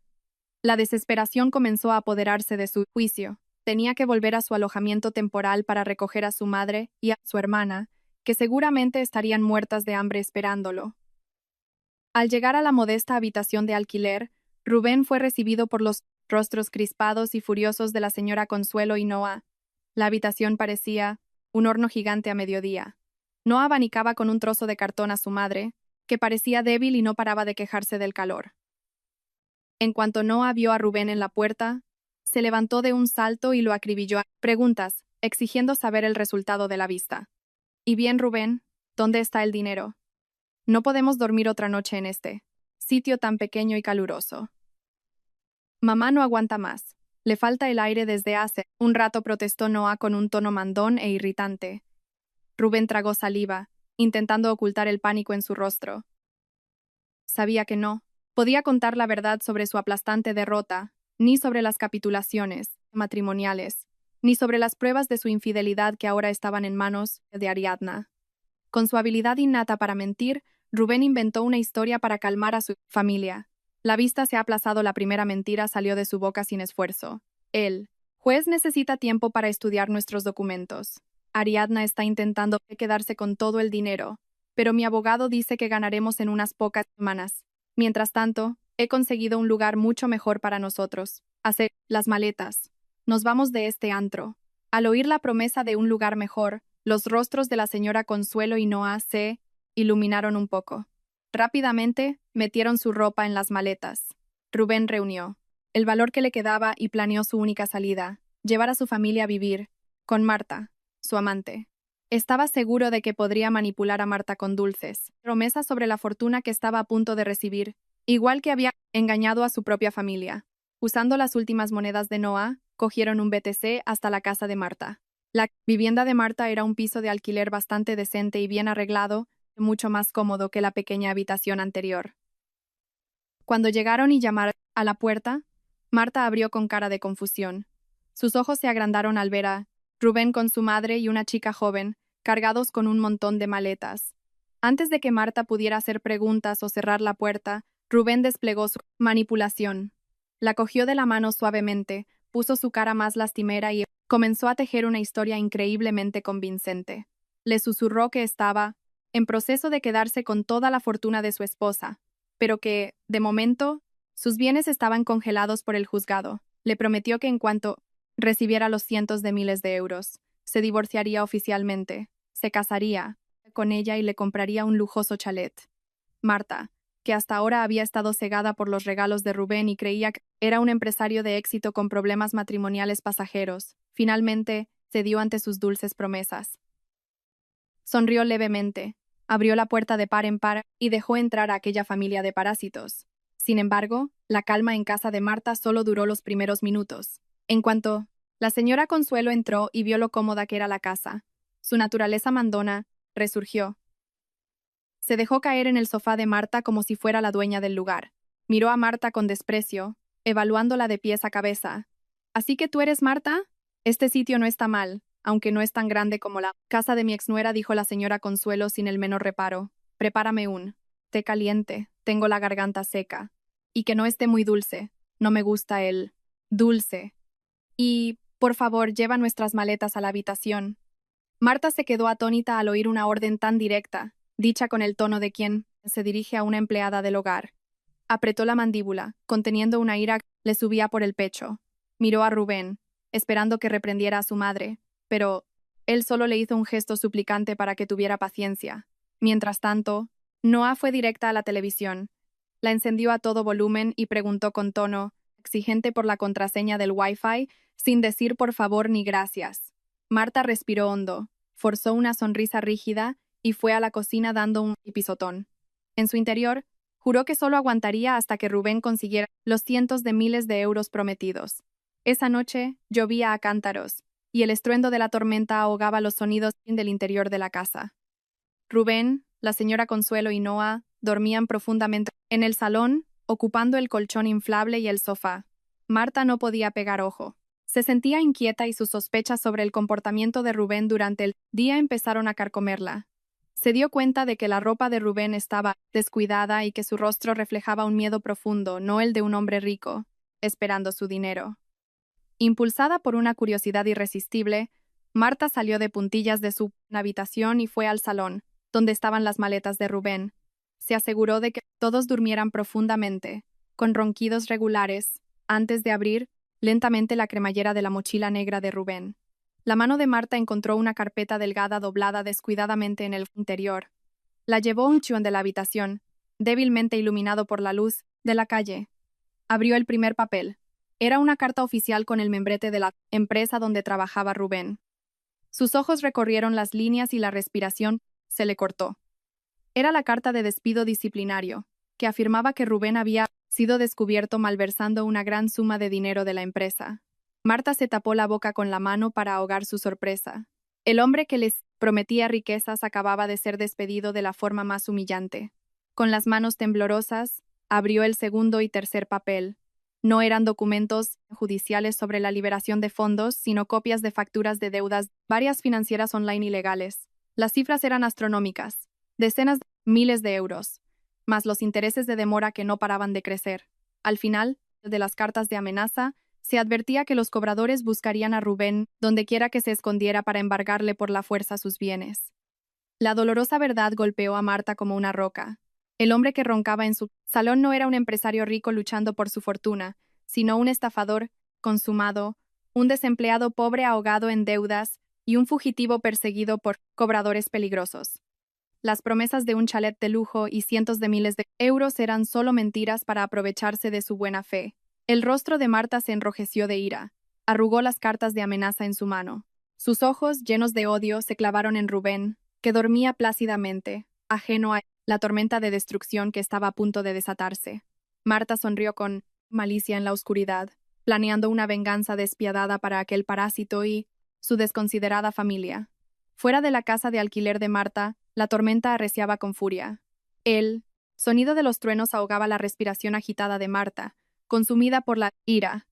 La desesperación comenzó a apoderarse de su juicio. Tenía que volver a su alojamiento temporal para recoger a su madre y a su hermana, que seguramente estarían muertas de hambre esperándolo. Al llegar a la modesta habitación de alquiler, Rubén fue recibido por los rostros crispados y furiosos de la señora Consuelo y Noah. La habitación parecía un horno gigante a mediodía. Noah abanicaba con un trozo de cartón a su madre, que parecía débil y no paraba de quejarse del calor. En cuanto Noah vio a Rubén en la puerta, se levantó de un salto y lo acribilló a preguntas, exigiendo saber el resultado de la vista. «Y bien, Rubén, ¿dónde está el dinero? No podemos dormir otra noche en este sitio tan pequeño y caluroso. Mamá no aguanta más. Le falta el aire desde hace un rato», protestó Noah con un tono mandón e irritante. Rubén tragó saliva, intentando ocultar el pánico en su rostro. Sabía que no podía contar la verdad sobre su aplastante derrota, ni sobre las capitulaciones matrimoniales, ni sobre las pruebas de su infidelidad que ahora estaban en manos de Ariadna. Con su habilidad innata para mentir, Rubén inventó una historia para calmar a su familia. La vista se ha aplazado, la primera mentira salió de su boca sin esfuerzo. El juez necesita tiempo para estudiar nuestros documentos. Ariadna está intentando quedarse con todo el dinero, pero mi abogado dice que ganaremos en unas pocas semanas. Mientras tanto, he conseguido un lugar mucho mejor para nosotros. Hacer las maletas. Nos vamos de este antro. Al oír la promesa de un lugar mejor, los rostros de la señora Consuelo y Noah se iluminaron un poco. Rápidamente, metieron su ropa en las maletas. Rubén reunió el valor que le quedaba y planeó su única salida, llevar a su familia a vivir con Marta, su amante. Estaba seguro de que podría manipular a Marta con dulces promesas sobre la fortuna que estaba a punto de recibir, igual que había engañado a su propia familia. Usando las últimas monedas de Noah, cogieron un BTC hasta la casa de Marta. La vivienda de Marta era un piso de alquiler bastante decente y bien arreglado, mucho más cómodo que la pequeña habitación anterior. Cuando llegaron y llamaron a la puerta, Marta abrió con cara de confusión. Sus ojos se agrandaron al ver a Rubén con su madre y una chica joven, cargados con un montón de maletas. Antes de que Marta pudiera hacer preguntas o cerrar la puerta, Rubén desplegó su manipulación. La cogió de la mano suavemente, puso su cara más lastimera y comenzó a tejer una historia increíblemente convincente. Le susurró que estaba en proceso de quedarse con toda la fortuna de su esposa, pero que, de momento, sus bienes estaban congelados por el juzgado. Le prometió que en cuanto recibiera los cientos de miles de euros, se divorciaría oficialmente, se casaría con ella y le compraría un lujoso chalet. Marta, que hasta ahora había estado cegada por los regalos de Rubén y creía que era un empresario de éxito con problemas matrimoniales pasajeros, finalmente cedió ante sus dulces promesas. Sonrió levemente, abrió la puerta de par en par y dejó entrar a aquella familia de parásitos. Sin embargo, la calma en casa de Marta solo duró los primeros minutos. En cuanto la señora Consuelo entró y vio lo cómoda que era la casa, su naturaleza mandona resurgió. Se dejó caer en el sofá de Marta como si fuera la dueña del lugar. Miró a Marta con desprecio, evaluándola de pies a cabeza. ¿Así que tú eres Marta? Este sitio no está mal, aunque no es tan grande como la casa de mi exnuera, dijo la señora Consuelo sin el menor reparo. Prepárame un té caliente, tengo la garganta seca. Y que no esté muy dulce, no me gusta el dulce. Y, por favor, lleva nuestras maletas a la habitación. Marta se quedó atónita al oír una orden tan directa, dicha con el tono de quien se dirige a una empleada del hogar. Apretó la mandíbula, conteniendo una ira que le subía por el pecho. Miró a Rubén, esperando que reprendiera a su madre, pero él solo le hizo un gesto suplicante para que tuviera paciencia. Mientras tanto, Noah fue directa a la televisión. La encendió a todo volumen y preguntó con tono exigente por la contraseña del Wi-Fi, sin decir por favor ni gracias. Marta respiró hondo, forzó una sonrisa rígida y fue a la cocina dando un pisotón. En su interior, juró que solo aguantaría hasta que Rubén consiguiera los cientos de miles de euros prometidos. Esa noche llovía a cántaros, y el estruendo de la tormenta ahogaba los sonidos del interior de la casa. Rubén, la señora Consuelo y Noah dormían profundamente en el salón, ocupando el colchón inflable y el sofá. Marta no podía pegar ojo. Se sentía inquieta y sus sospechas sobre el comportamiento de Rubén durante el día empezaron a carcomerla. Se dio cuenta de que la ropa de Rubén estaba descuidada y que su rostro reflejaba un miedo profundo, no el de un hombre rico, esperando su dinero. Impulsada por una curiosidad irresistible, Marta salió de puntillas de su habitación y fue al salón, donde estaban las maletas de Rubén. Se aseguró de que todos durmieran profundamente, con ronquidos regulares, antes de abrir lentamente la cremallera de la mochila negra de Rubén. La mano de Marta encontró una carpeta delgada doblada descuidadamente en el interior. La llevó a un rincón de la habitación, débilmente iluminado por la luz de la calle. Abrió el primer papel. Era una carta oficial con el membrete de la empresa donde trabajaba Rubén. Sus ojos recorrieron las líneas y la respiración se le cortó. Era la carta de despido disciplinario, que afirmaba que Rubén había sido descubierto malversando una gran suma de dinero de la empresa. Marta se tapó la boca con la mano para ahogar su sorpresa. El hombre que les prometía riquezas acababa de ser despedido de la forma más humillante. Con las manos temblorosas, abrió el segundo y tercer papel. No eran documentos judiciales sobre la liberación de fondos, sino copias de facturas de deudas, varias financieras online ilegales. Las cifras eran astronómicas, decenas de miles de euros, más los intereses de demora que no paraban de crecer. Al final de las cartas de amenaza, se advertía que los cobradores buscarían a Rubén dondequiera que se escondiera para embargarle por la fuerza sus bienes. La dolorosa verdad golpeó a Marta como una roca. El hombre que roncaba en su salón no era un empresario rico luchando por su fortuna, sino un estafador consumado, un desempleado pobre ahogado en deudas y un fugitivo perseguido por cobradores peligrosos. Las promesas de un chalet de lujo y cientos de miles de euros eran solo mentiras para aprovecharse de su buena fe. El rostro de Marta se enrojeció de ira. Arrugó las cartas de amenaza en su mano. Sus ojos, llenos de odio, se clavaron en Rubén, que dormía plácidamente, ajeno a la tormenta de destrucción que estaba a punto de desatarse. Marta sonrió con malicia en la oscuridad, planeando una venganza despiadada para aquel parásito y su desconsiderada familia. Fuera de la casa de alquiler de Marta, la tormenta arreciaba con furia. El sonido de los truenos ahogaba la respiración agitada de Marta, consumida por la ira.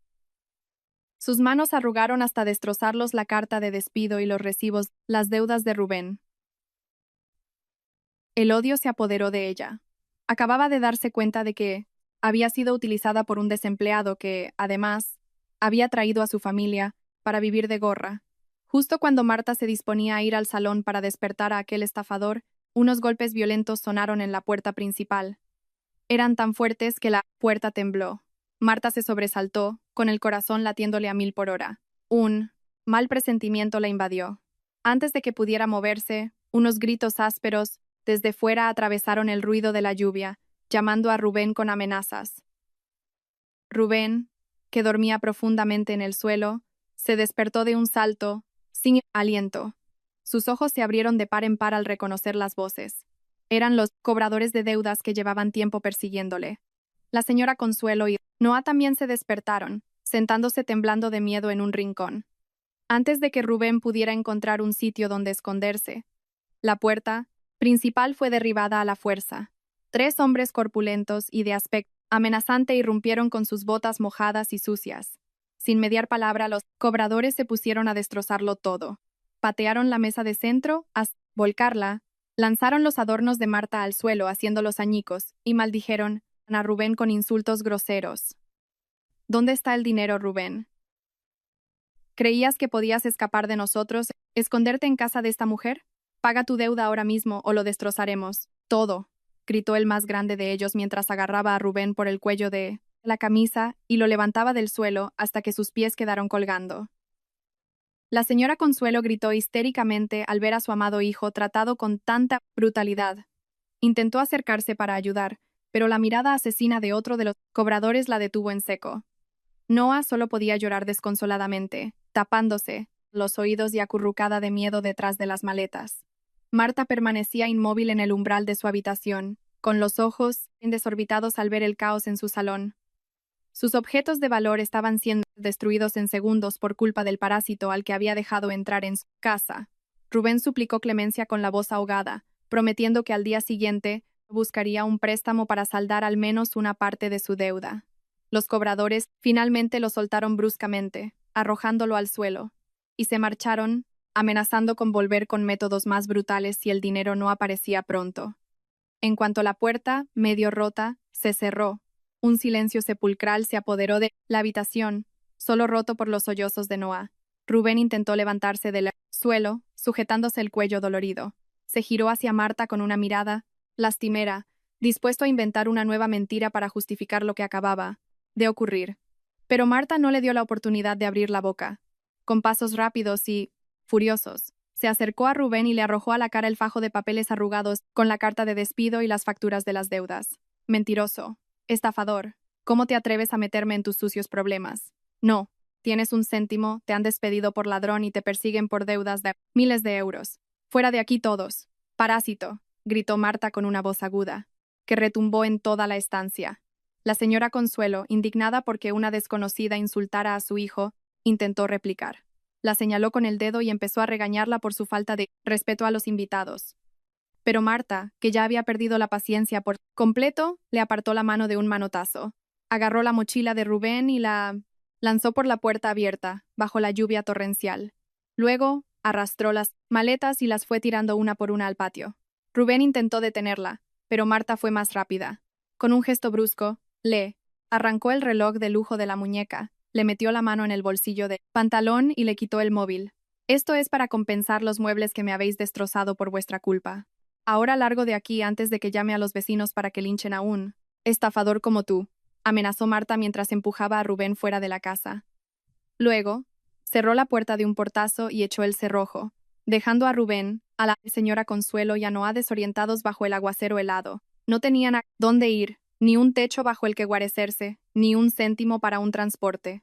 Sus manos arrugaron hasta destrozarlos la carta de despido y los recibos, las deudas de Rubén. El odio se apoderó de ella. Acababa de darse cuenta de que había sido utilizada por un desempleado que, además, había traído a su familia para vivir de gorra. Justo cuando Marta se disponía a ir al salón para despertar a aquel estafador, unos golpes violentos sonaron en la puerta principal. Eran tan fuertes que la puerta tembló. Marta se sobresaltó, con el corazón latiéndole a 1000 por hora. Un mal presentimiento la invadió. Antes de que pudiera moverse, unos gritos ásperos desde fuera atravesaron el ruido de la lluvia, llamando a Rubén con amenazas. Rubén, que dormía profundamente en el suelo, se despertó de un salto, sin aliento. Sus ojos se abrieron de par en par al reconocer las voces. Eran los cobradores de deudas que llevaban tiempo persiguiéndole. La señora Consuelo y Noah también se despertaron, sentándose temblando de miedo en un rincón. Antes de que Rubén pudiera encontrar un sitio donde esconderse, la puerta principal fue derribada a la fuerza. 3 hombres corpulentos y de aspecto amenazante irrumpieron con sus botas mojadas y sucias. Sin mediar palabra, los cobradores se pusieron a destrozarlo todo. Patearon la mesa de centro hasta volcarla, lanzaron los adornos de Marta al suelo haciéndolos añicos y maldijeron a Rubén con insultos groseros. ¿Dónde está el dinero, Rubén? ¿Creías que podías escapar de nosotros, esconderte en casa de esta mujer? Paga tu deuda ahora mismo o lo destrozaremos. Todo, gritó el más grande de ellos mientras agarraba a Rubén por el cuello de la camisa y lo levantaba del suelo hasta que sus pies quedaron colgando. La señora Consuelo gritó histéricamente al ver a su amado hijo tratado con tanta brutalidad. Intentó acercarse para ayudar, pero la mirada asesina de otro de los cobradores la detuvo en seco. Noah solo podía llorar desconsoladamente, tapándose los oídos y acurrucada de miedo detrás de las maletas. Marta permanecía inmóvil en el umbral de su habitación, con los ojos desorbitados al ver el caos en su salón. Sus objetos de valor estaban siendo destruidos en segundos por culpa del parásito al que había dejado entrar en su casa. Rubén suplicó clemencia con la voz ahogada, prometiendo que al día siguiente buscaría un préstamo para saldar al menos una parte de su deuda. Los cobradores finalmente lo soltaron bruscamente, arrojándolo al suelo, y se marcharon, amenazando con volver con métodos más brutales si el dinero no aparecía pronto. En cuanto la puerta, medio rota, se cerró, un silencio sepulcral se apoderó de la habitación, solo roto por los sollozos de Noah. Rubén intentó levantarse del suelo, sujetándose el cuello dolorido. Se giró hacia Marta con una mirada lastimera, dispuesto a inventar una nueva mentira para justificar lo que acababa de ocurrir. Pero Marta no le dio la oportunidad de abrir la boca. Con pasos rápidos y furiosos, se acercó a Rubén y le arrojó a la cara el fajo de papeles arrugados con la carta de despido y las facturas de las deudas. Mentiroso. Estafador. ¿Cómo te atreves a meterme en tus sucios problemas? No. Tienes un céntimo, te han despedido por ladrón y te persiguen por deudas de miles de euros. Fuera de aquí todos. Parásito, gritó Marta con una voz aguda, que retumbó en toda la estancia. La señora Consuelo, indignada porque una desconocida insultara a su hijo, intentó replicar. La señaló con el dedo y empezó a regañarla por su falta de respeto a los invitados. Pero Marta, que ya había perdido la paciencia por completo, le apartó la mano de un manotazo. Agarró la mochila de Rubén y la lanzó por la puerta abierta, bajo la lluvia torrencial. Luego, arrastró las maletas y las fue tirando una por una al patio. Rubén intentó detenerla, pero Marta fue más rápida. Con un gesto brusco, le arrancó el reloj de lujo de la muñeca, le metió la mano en el bolsillo de pantalón y le quitó el móvil. Esto es para compensar los muebles que me habéis destrozado por vuestra culpa. Ahora largo de aquí antes de que llame a los vecinos para que linchen a un estafador como tú, amenazó Marta mientras empujaba a Rubén fuera de la casa. Luego, cerró la puerta de un portazo y echó el cerrojo, dejando a Rubén, a la señora Consuelo y a Noah desorientados bajo el aguacero helado. No tenían a dónde ir, ni un techo bajo el que guarecerse, ni un céntimo para un transporte.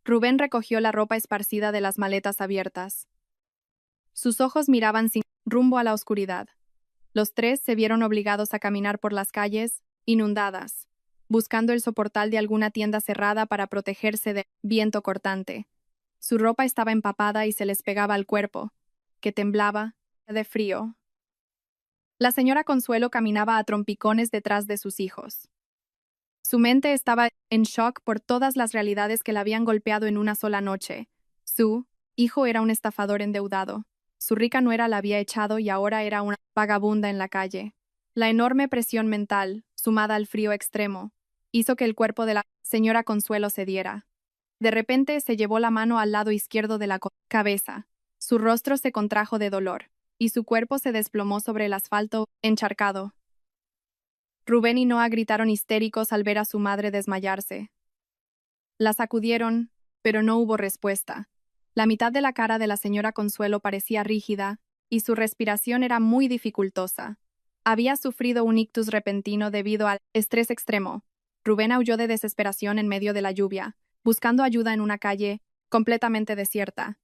Rubén recogió la ropa esparcida de las maletas abiertas. Sus ojos miraban sin rumbo a la oscuridad. Los tres se vieron obligados a caminar por las calles, inundadas, buscando el soportal de alguna tienda cerrada para protegerse del viento cortante. Su ropa estaba empapada y se les pegaba al cuerpo, que temblaba de frío. La señora Consuelo caminaba a trompicones detrás de sus hijos. Su mente estaba en shock por todas las realidades que la habían golpeado en una sola noche. Su hijo era un estafador endeudado. Su rica nuera la había echado y ahora era una vagabunda en la calle. La enorme presión mental, sumada al frío extremo, hizo que el cuerpo de la señora Consuelo cediera. De repente se llevó la mano al lado izquierdo de la cabeza. Su rostro se contrajo de dolor, y su cuerpo se desplomó sobre el asfalto encharcado. Rubén y Noah gritaron histéricos al ver a su madre desmayarse. La sacudieron, pero no hubo respuesta. La mitad de la cara de la señora Consuelo parecía rígida, y su respiración era muy dificultosa. Había sufrido un ictus repentino debido al estrés extremo. Rubén aulló de desesperación en medio de la lluvia, buscando ayuda en una calle completamente desierta.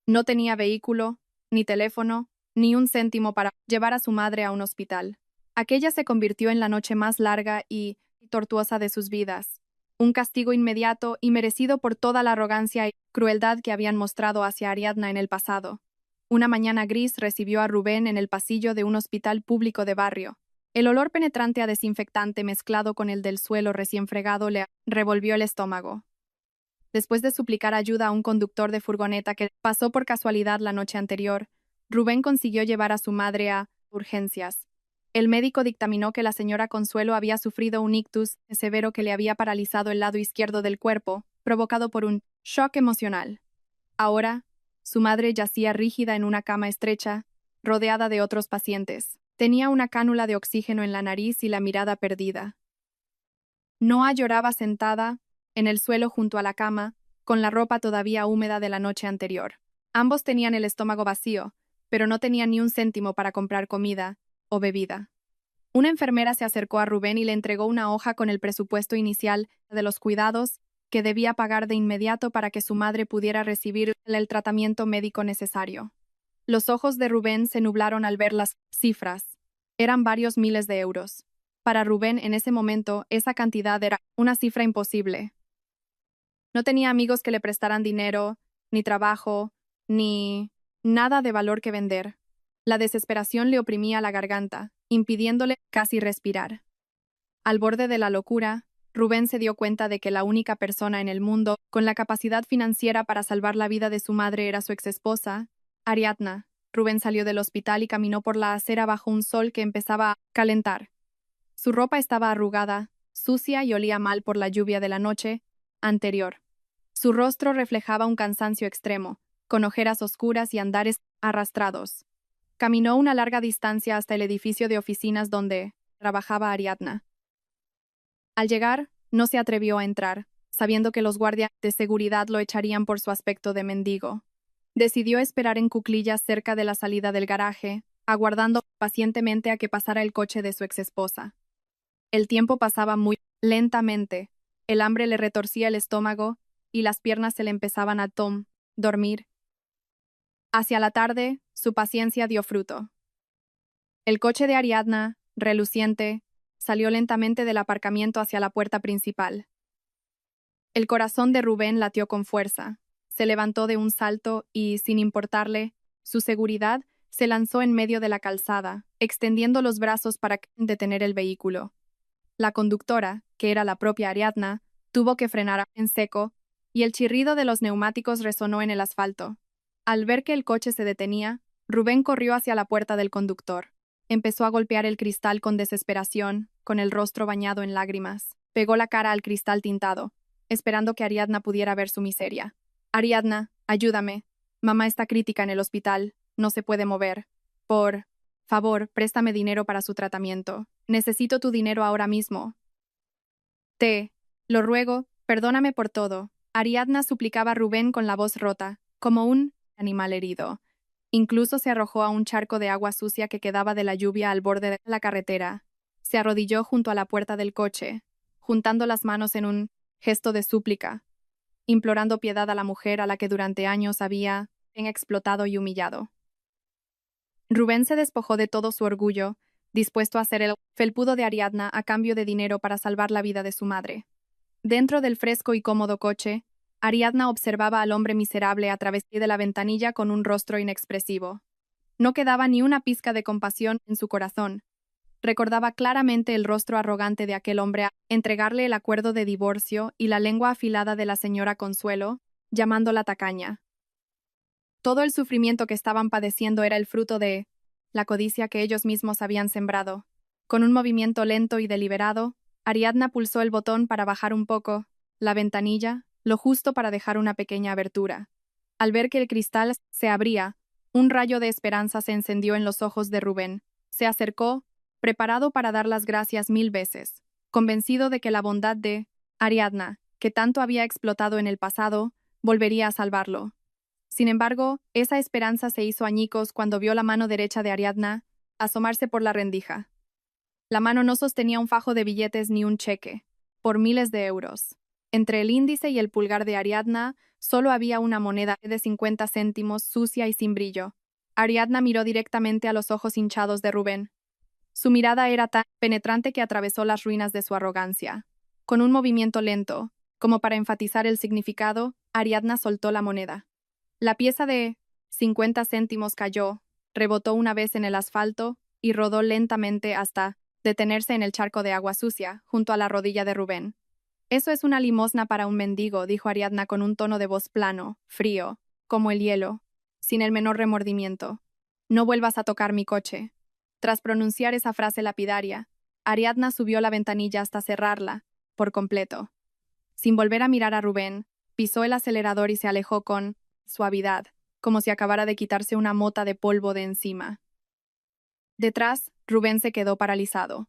No tenía vehículo, ni teléfono, ni un céntimo para llevar a su madre a un hospital. Aquella se convirtió en la noche más larga y tortuosa de sus vidas. Un castigo inmediato y merecido por toda la arrogancia y crueldad que habían mostrado hacia Ariadna en el pasado. Una mañana gris recibió a Rubén en el pasillo de un hospital público de barrio. El olor penetrante a desinfectante mezclado con el del suelo recién fregado le revolvió el estómago. Después de suplicar ayuda a un conductor de furgoneta que pasó por casualidad la noche anterior, Rubén consiguió llevar a su madre a urgencias. El médico dictaminó que la señora Consuelo había sufrido un ictus severo que le había paralizado el lado izquierdo del cuerpo, provocado por un shock emocional. Ahora, su madre yacía rígida en una cama estrecha, rodeada de otros pacientes. Tenía una cánula de oxígeno en la nariz y la mirada perdida. Noah lloraba sentada, en el suelo junto a la cama, con la ropa todavía húmeda de la noche anterior. Ambos tenían el estómago vacío, pero no tenían ni un céntimo para comprar comida o bebida. Una enfermera se acercó a Rubén y le entregó una hoja con el presupuesto inicial de los cuidados que debía pagar de inmediato para que su madre pudiera recibir el tratamiento médico necesario. Los ojos de Rubén se nublaron al ver las cifras. Eran varios miles de euros. Para Rubén, en ese momento, esa cantidad era una cifra imposible. No tenía amigos que le prestaran dinero, ni trabajo, ni nada de valor que vender. La desesperación le oprimía la garganta, impidiéndole casi respirar. Al borde de la locura, Rubén se dio cuenta de que la única persona en el mundo con la capacidad financiera para salvar la vida de su madre era su exesposa, Ariadna. Rubén salió del hospital y caminó por la acera bajo un sol que empezaba a calentar. Su ropa estaba arrugada, sucia y olía mal por la lluvia de la noche anterior. Su rostro reflejaba un cansancio extremo, con ojeras oscuras y andares arrastrados. Caminó una larga distancia hasta el edificio de oficinas donde trabajaba Ariadna. Al llegar, no se atrevió a entrar, sabiendo que los guardias de seguridad lo echarían por su aspecto de mendigo. Decidió esperar en cuclillas cerca de la salida del garaje, aguardando pacientemente a que pasara el coche de su exesposa. El tiempo pasaba muy lentamente, el hambre le retorcía el estómago y las piernas se le empezaban a dormir. Hacia la tarde, su paciencia dio fruto. El coche de Ariadna, reluciente, salió lentamente del aparcamiento hacia la puerta principal. El corazón de Rubén latió con fuerza. Se levantó de un salto y, sin importarle su seguridad, se lanzó en medio de la calzada, extendiendo los brazos para detener el vehículo. La conductora, que era la propia Ariadna, tuvo que frenar en seco, y el chirrido de los neumáticos resonó en el asfalto. Al ver que el coche se detenía, Rubén corrió hacia la puerta del conductor. Empezó a golpear el cristal con desesperación, con el rostro bañado en lágrimas. Pegó la cara al cristal tintado, esperando que Ariadna pudiera ver su miseria. Ariadna, ayúdame. Mamá está crítica en el hospital. No se puede mover. Por favor, préstame dinero para su tratamiento. Necesito tu dinero ahora mismo. Te lo ruego, perdóname por todo. Ariadna suplicaba a Rubén con la voz rota, como un animal herido. Incluso se arrojó a un charco de agua sucia que quedaba de la lluvia al borde de la carretera. Se arrodilló junto a la puerta del coche, juntando las manos en un gesto de súplica, implorando piedad a la mujer a la que durante años había explotado y humillado. Rubén se despojó de todo su orgullo, dispuesto a hacer el felpudo de Ariadna a cambio de dinero para salvar la vida de su madre. Dentro del fresco y cómodo coche, Ariadna observaba al hombre miserable a través de la ventanilla con un rostro inexpresivo. No quedaba ni una pizca de compasión en su corazón. Recordaba claramente el rostro arrogante de aquel hombre a entregarle el acuerdo de divorcio y la lengua afilada de la señora Consuelo, llamándola tacaña. Todo el sufrimiento que estaban padeciendo era el fruto de la codicia que ellos mismos habían sembrado. Con un movimiento lento y deliberado, Ariadna pulsó el botón para bajar un poco la ventanilla, lo justo para dejar una pequeña abertura. Al ver que el cristal se abría, un rayo de esperanza se encendió en los ojos de Rubén. Se acercó, preparado para dar las gracias 1000 veces, convencido de que la bondad de Ariadna, que tanto había explotado en el pasado, volvería a salvarlo. Sin embargo, esa esperanza se hizo añicos cuando vio la mano derecha de Ariadna asomarse por la rendija. La mano no sostenía un fajo de billetes ni un cheque, por miles de euros. Entre el índice y el pulgar de Ariadna solo había una moneda de 50 céntimos sucia y sin brillo. Ariadna miró directamente a los ojos hinchados de Rubén. Su mirada era tan penetrante que atravesó las ruinas de su arrogancia. Con un movimiento lento, como para enfatizar el significado, Ariadna soltó la moneda. La pieza de 50 céntimos cayó, rebotó una vez en el asfalto y rodó lentamente hasta detenerse en el charco de agua sucia, junto a la rodilla de Rubén. Eso es una limosna para un mendigo, dijo Ariadna con un tono de voz plano, frío, como el hielo, sin el menor remordimiento. No vuelvas a tocar mi coche. Tras pronunciar esa frase lapidaria, Ariadna subió la ventanilla hasta cerrarla, por completo. Sin volver a mirar a Rubén, pisó el acelerador y se alejó con suavidad, como si acabara de quitarse una mota de polvo de encima. Detrás, Rubén se quedó paralizado.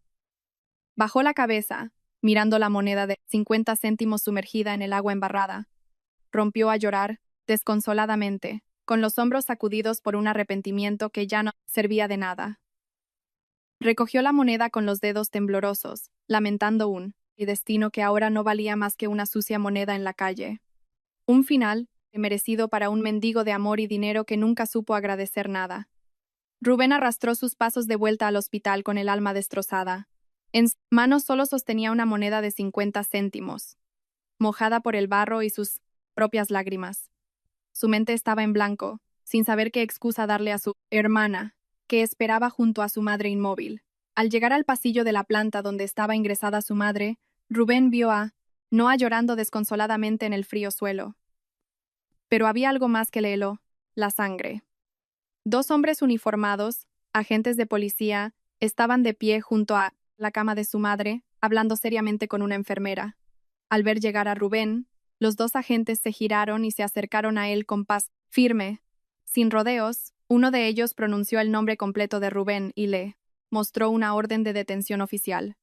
Bajó la cabeza, mirando la moneda de 50 céntimos sumergida en el agua embarrada. Rompió a llorar, desconsoladamente, con los hombros sacudidos por un arrepentimiento que ya no servía de nada. Recogió la moneda con los dedos temblorosos, lamentando un destino que ahora no valía más que una sucia moneda en la calle. Un final merecido para un mendigo de amor y dinero que nunca supo agradecer nada. Rubén arrastró sus pasos de vuelta al hospital con el alma destrozada. En sus manos solo sostenía una moneda de 50 céntimos, mojada por el barro y sus propias lágrimas. Su mente estaba en blanco, sin saber qué excusa darle a su hermana, que esperaba junto a su madre inmóvil. Al llegar al pasillo de la planta donde estaba ingresada su madre, Rubén vio a Noah llorando desconsoladamente en el frío suelo. Pero había algo más que le heló: la sangre. Dos hombres uniformados, agentes de policía, estaban de pie junto a la cama de su madre, hablando seriamente con una enfermera. Al ver llegar a Rubén, los dos agentes se giraron y se acercaron a él con paso firme. Sin rodeos, uno de ellos pronunció el nombre completo de Rubén y le mostró una orden de detención oficial.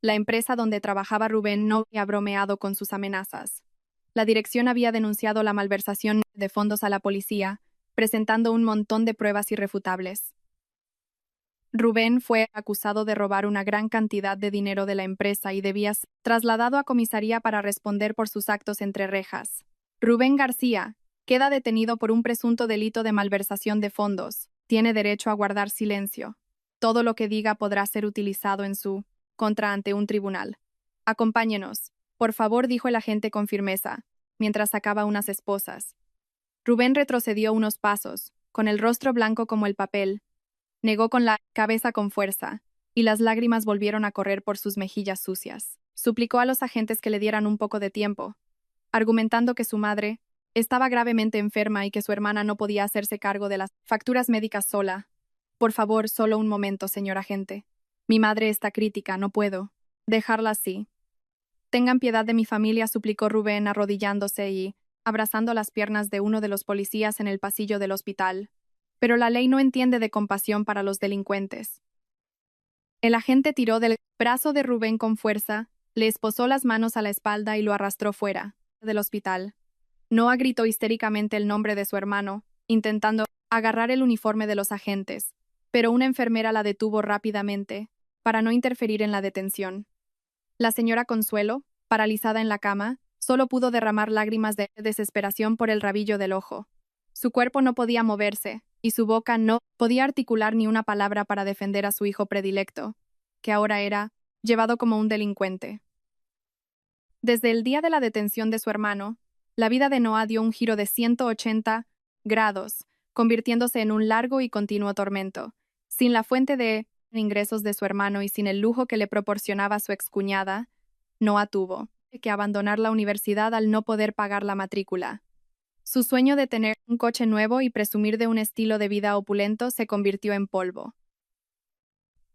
La empresa donde trabajaba Rubén no había bromeado con sus amenazas. La dirección había denunciado la malversación de fondos a la policía, presentando un montón de pruebas irrefutables. Rubén fue acusado de robar una gran cantidad de dinero de la empresa y debía ser trasladado a comisaría para responder por sus actos entre rejas. Rubén García queda detenido por un presunto delito de malversación de fondos. Tiene derecho a guardar silencio. Todo lo que diga podrá ser utilizado en su contra ante un tribunal. Acompáñenos, por favor, dijo el agente con firmeza, mientras sacaba unas esposas. Rubén retrocedió unos pasos, con el rostro blanco como el papel. Negó con la cabeza con fuerza, y las lágrimas volvieron a correr por sus mejillas sucias. Suplicó a los agentes que le dieran un poco de tiempo, argumentando que su madre estaba gravemente enferma y que su hermana no podía hacerse cargo de las facturas médicas sola. Por favor, solo un momento, señor agente. Mi madre está crítica, no puedo dejarla así. Tengan piedad de mi familia, suplicó Rubén, arrodillándose y abrazando las piernas de uno de los policías en el pasillo del hospital. Pero la ley no entiende de compasión para los delincuentes. El agente tiró del brazo de Rubén con fuerza, le esposó las manos a la espalda y lo arrastró fuera del hospital. Noah gritó histéricamente el nombre de su hermano, intentando agarrar el uniforme de los agentes, pero una enfermera la detuvo rápidamente, para no interferir en la detención. La señora Consuelo, paralizada en la cama, solo pudo derramar lágrimas de desesperación por el rabillo del ojo. Su cuerpo no podía moverse, y su boca no podía articular ni una palabra para defender a su hijo predilecto, que ahora era llevado como un delincuente. Desde el día de la detención de su hermano, la vida de Noah dio un giro de 180 grados, convirtiéndose en un largo y continuo tormento. Sin la fuente de ingresos de su hermano y sin el lujo que le proporcionaba su excuñada, Noah tuvo que abandonar la universidad al no poder pagar la matrícula. Su sueño de tener un coche nuevo y presumir de un estilo de vida opulento se convirtió en polvo.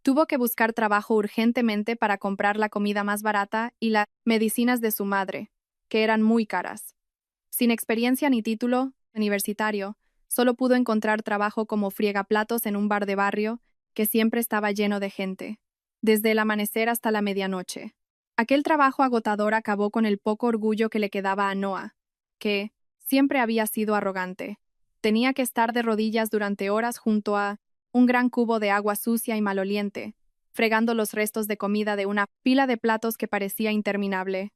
Tuvo que buscar trabajo urgentemente para comprar la comida más barata y las medicinas de su madre, que eran muy caras. Sin experiencia ni título universitario, solo pudo encontrar trabajo como friegaplatos en un bar de barrio que siempre estaba lleno de gente, desde el amanecer hasta la medianoche. Aquel trabajo agotador acabó con el poco orgullo que le quedaba a Noah, que siempre había sido arrogante. Tenía que estar de rodillas durante horas junto a un gran cubo de agua sucia y maloliente, fregando los restos de comida de una pila de platos que parecía interminable.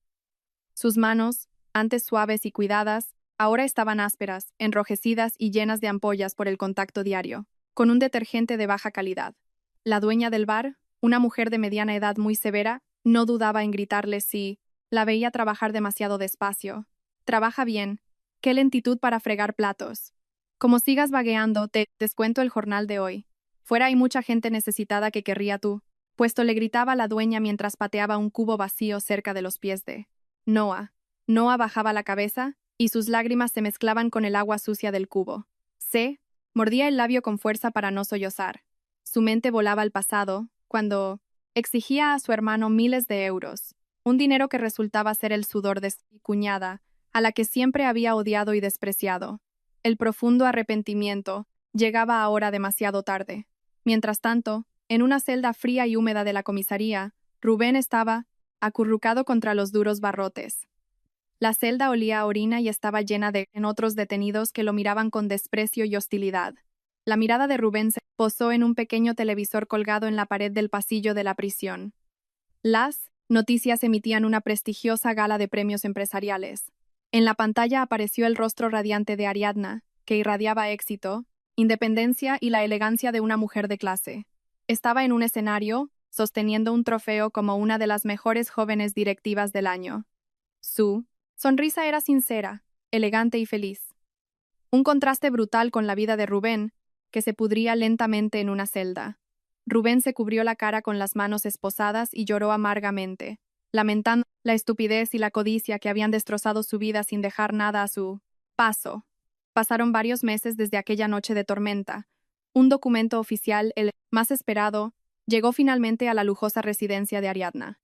Sus manos, antes suaves y cuidadas, ahora estaban ásperas, enrojecidas y llenas de ampollas por el contacto diario, con un detergente de baja calidad. La dueña del bar, una mujer de mediana edad muy severa, no dudaba en gritarle si la veía trabajar demasiado despacio. Trabaja bien. Qué lentitud para fregar platos. Como sigas vagueando, te descuento el jornal de hoy. Fuera hay mucha gente necesitada que querría tú, puesto le gritaba la dueña mientras pateaba un cubo vacío cerca de los pies de Noah. Noah bajaba la cabeza, y sus lágrimas se mezclaban con el agua sucia del cubo. Mordía el labio con fuerza para no sollozar. Su mente volaba al pasado, cuando exigía a su hermano miles de euros, un dinero que resultaba ser el sudor de su cuñada, a la que siempre había odiado y despreciado. El profundo arrepentimiento llegaba ahora demasiado tarde. Mientras tanto, en una celda fría y húmeda de la comisaría, Rubén estaba acurrucado contra los duros barrotes. La celda olía a orina y estaba llena de otros detenidos que lo miraban con desprecio y hostilidad. La mirada de Rubén se posó en un pequeño televisor colgado en la pared del pasillo de la prisión. Las noticias emitían una prestigiosa gala de premios empresariales. En la pantalla apareció el rostro radiante de Ariadna, que irradiaba éxito, independencia y la elegancia de una mujer de clase. Estaba en un escenario, sosteniendo un trofeo como una de las mejores jóvenes directivas del año. Su sonrisa era sincera, elegante y feliz. Un contraste brutal con la vida de Rubén, que se pudría lentamente en una celda. Rubén se cubrió la cara con las manos esposadas y lloró amargamente, lamentando la estupidez y la codicia que habían destrozado su vida sin dejar nada a su paso. Pasaron varios meses desde aquella noche de tormenta. Un documento oficial, el más esperado, llegó finalmente a la lujosa residencia de Ariadna.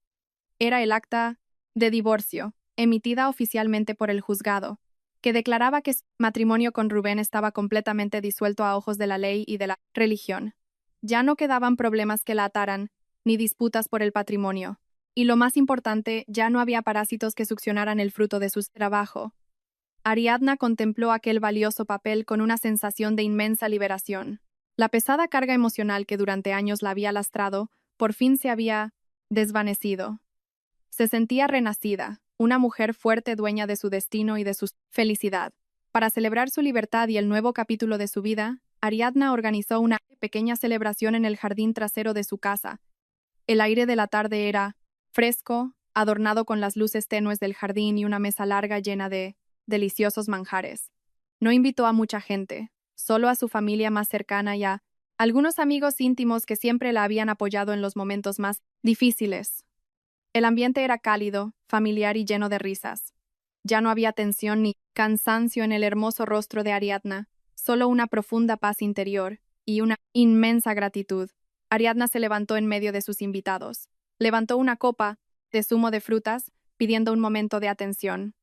Era el acta de divorcio, emitida oficialmente por el juzgado, que declaraba que su matrimonio con Rubén estaba completamente disuelto a ojos de la ley y de la religión. Ya no quedaban problemas que la ataran, ni disputas por el patrimonio. Y lo más importante, ya no había parásitos que succionaran el fruto de su trabajo. Ariadna contempló aquel valioso papel con una sensación de inmensa liberación. La pesada carga emocional que durante años la había lastrado, por fin se había desvanecido. Se sentía renacida, una mujer fuerte dueña de su destino y de su felicidad. Para celebrar su libertad y el nuevo capítulo de su vida, Ariadna organizó una pequeña celebración en el jardín trasero de su casa. El aire de la tarde era fresco, adornado con las luces tenues del jardín y una mesa larga llena de deliciosos manjares. No invitó a mucha gente, solo a su familia más cercana y a algunos amigos íntimos que siempre la habían apoyado en los momentos más difíciles. El ambiente era cálido, familiar y lleno de risas. Ya no había tensión ni cansancio en el hermoso rostro de Ariadna, solo una profunda paz interior y una inmensa gratitud. Ariadna se levantó en medio de sus invitados. Levantó una copa de zumo de frutas, pidiendo un momento de atención.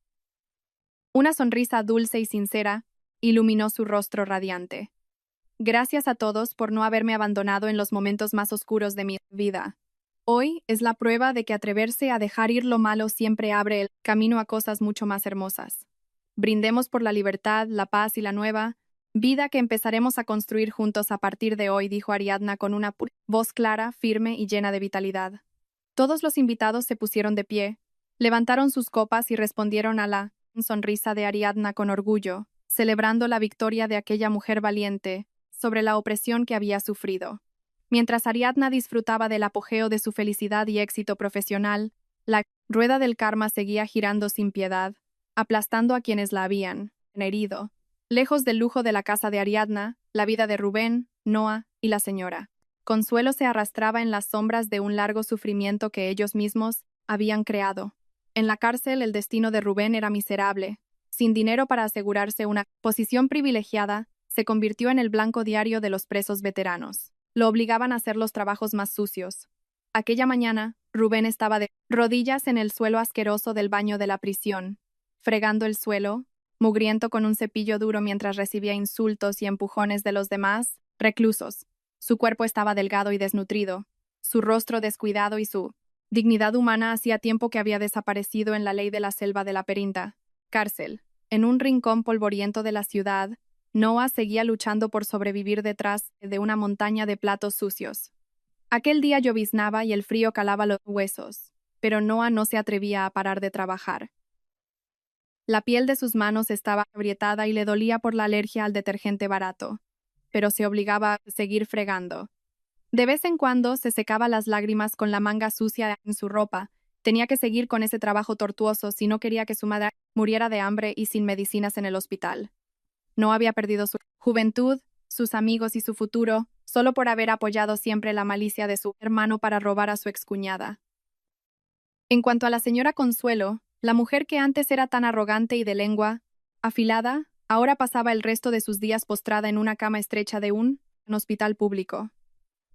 Una sonrisa dulce y sincera iluminó su rostro radiante. Gracias a todos por no haberme abandonado en los momentos más oscuros de mi vida. Hoy es la prueba de que atreverse a dejar ir lo malo siempre abre el camino a cosas mucho más hermosas. Brindemos por la libertad, la paz y la nueva vida que empezaremos a construir juntos a partir de hoy, dijo Ariadna con una voz clara, firme y llena de vitalidad. Todos los invitados se pusieron de pie, levantaron sus copas y respondieron a la sonrisa de Ariadna con orgullo, celebrando la victoria de aquella mujer valiente sobre la opresión que había sufrido. Mientras Ariadna disfrutaba del apogeo de su felicidad y éxito profesional, la rueda del karma seguía girando sin piedad, aplastando a quienes la habían herido. Lejos del lujo de la casa de Ariadna, la vida de Rubén, Noa y la señora Consuelo se arrastraba en las sombras de un largo sufrimiento que ellos mismos habían creado. En la cárcel el destino de Rubén era miserable. Sin dinero para asegurarse una posición privilegiada, se convirtió en el blanco diario de los presos veteranos. Lo obligaban a hacer los trabajos más sucios. Aquella mañana, Rubén estaba de rodillas en el suelo asqueroso del baño de la prisión, fregando el suelo, mugriento con un cepillo duro mientras recibía insultos y empujones de los demás reclusos. Su cuerpo estaba delgado y desnutrido, su rostro descuidado y su dignidad humana hacía tiempo que había desaparecido en la ley de la selva de la Perinta. Cárcel. En un rincón polvoriento de la ciudad, Noa seguía luchando por sobrevivir detrás de una montaña de platos sucios. Aquel día lloviznaba y el frío calaba los huesos, pero Noa no se atrevía a parar de trabajar. La piel de sus manos estaba agrietada y le dolía por la alergia al detergente barato, pero se obligaba a seguir fregando. De vez en cuando se secaba las lágrimas con la manga sucia en su ropa. Tenía que seguir con ese trabajo tortuoso si no quería que su madre muriera de hambre y sin medicinas en el hospital. No había perdido su juventud, sus amigos y su futuro, solo por haber apoyado siempre la malicia de su hermano para robar a su excuñada. En cuanto a la señora Consuelo, la mujer que antes era tan arrogante y de lengua afilada, ahora pasaba el resto de sus días postrada en una cama estrecha de un hospital público.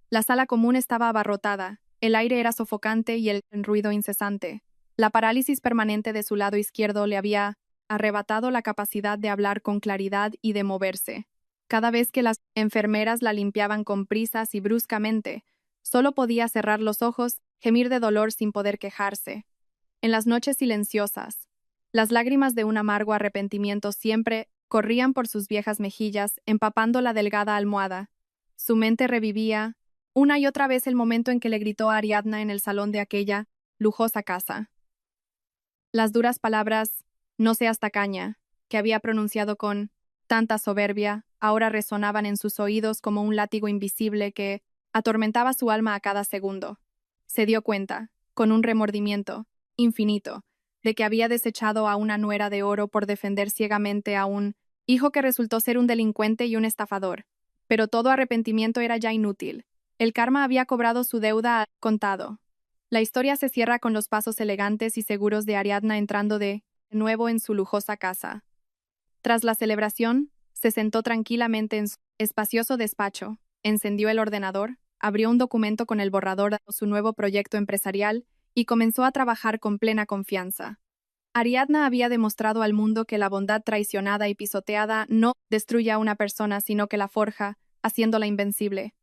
La sala común estaba abarrotada, el aire era sofocante y el ruido incesante. La parálisis permanente de su lado izquierdo le había arrebatado la capacidad de hablar con claridad y de moverse. Cada vez que las enfermeras la limpiaban con prisas y bruscamente, solo podía cerrar los ojos, gemir de dolor sin poder quejarse. En las noches silenciosas, las lágrimas de un amargo arrepentimiento siempre corrían por sus viejas mejillas, empapando la delgada almohada. Su mente revivía una y otra vez el momento en que le gritó a Ariadna en el salón de aquella lujosa casa. Las duras palabras, no seas tacaña, que había pronunciado con tanta soberbia, ahora resonaban en sus oídos como un látigo invisible que atormentaba su alma a cada segundo. Se dio cuenta, con un remordimiento infinito, de que había desechado a una nuera de oro por defender ciegamente a un hijo que resultó ser un delincuente y un estafador. Pero todo arrepentimiento era ya inútil. El karma había cobrado su deuda al contado. La historia se cierra con los pasos elegantes y seguros de Ariadna entrando de nuevo en su lujosa casa. Tras la celebración, se sentó tranquilamente en su espacioso despacho, encendió el ordenador, abrió un documento con el borrador de su nuevo proyecto empresarial y comenzó a trabajar con plena confianza. Ariadna había demostrado al mundo que la bondad traicionada y pisoteada no destruye a una persona, sino que la forja, haciéndola invencible.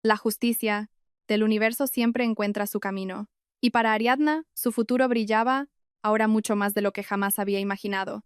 La justicia del universo siempre encuentra su camino, y para Ariadna, su futuro brillaba, ahora mucho más de lo que jamás había imaginado.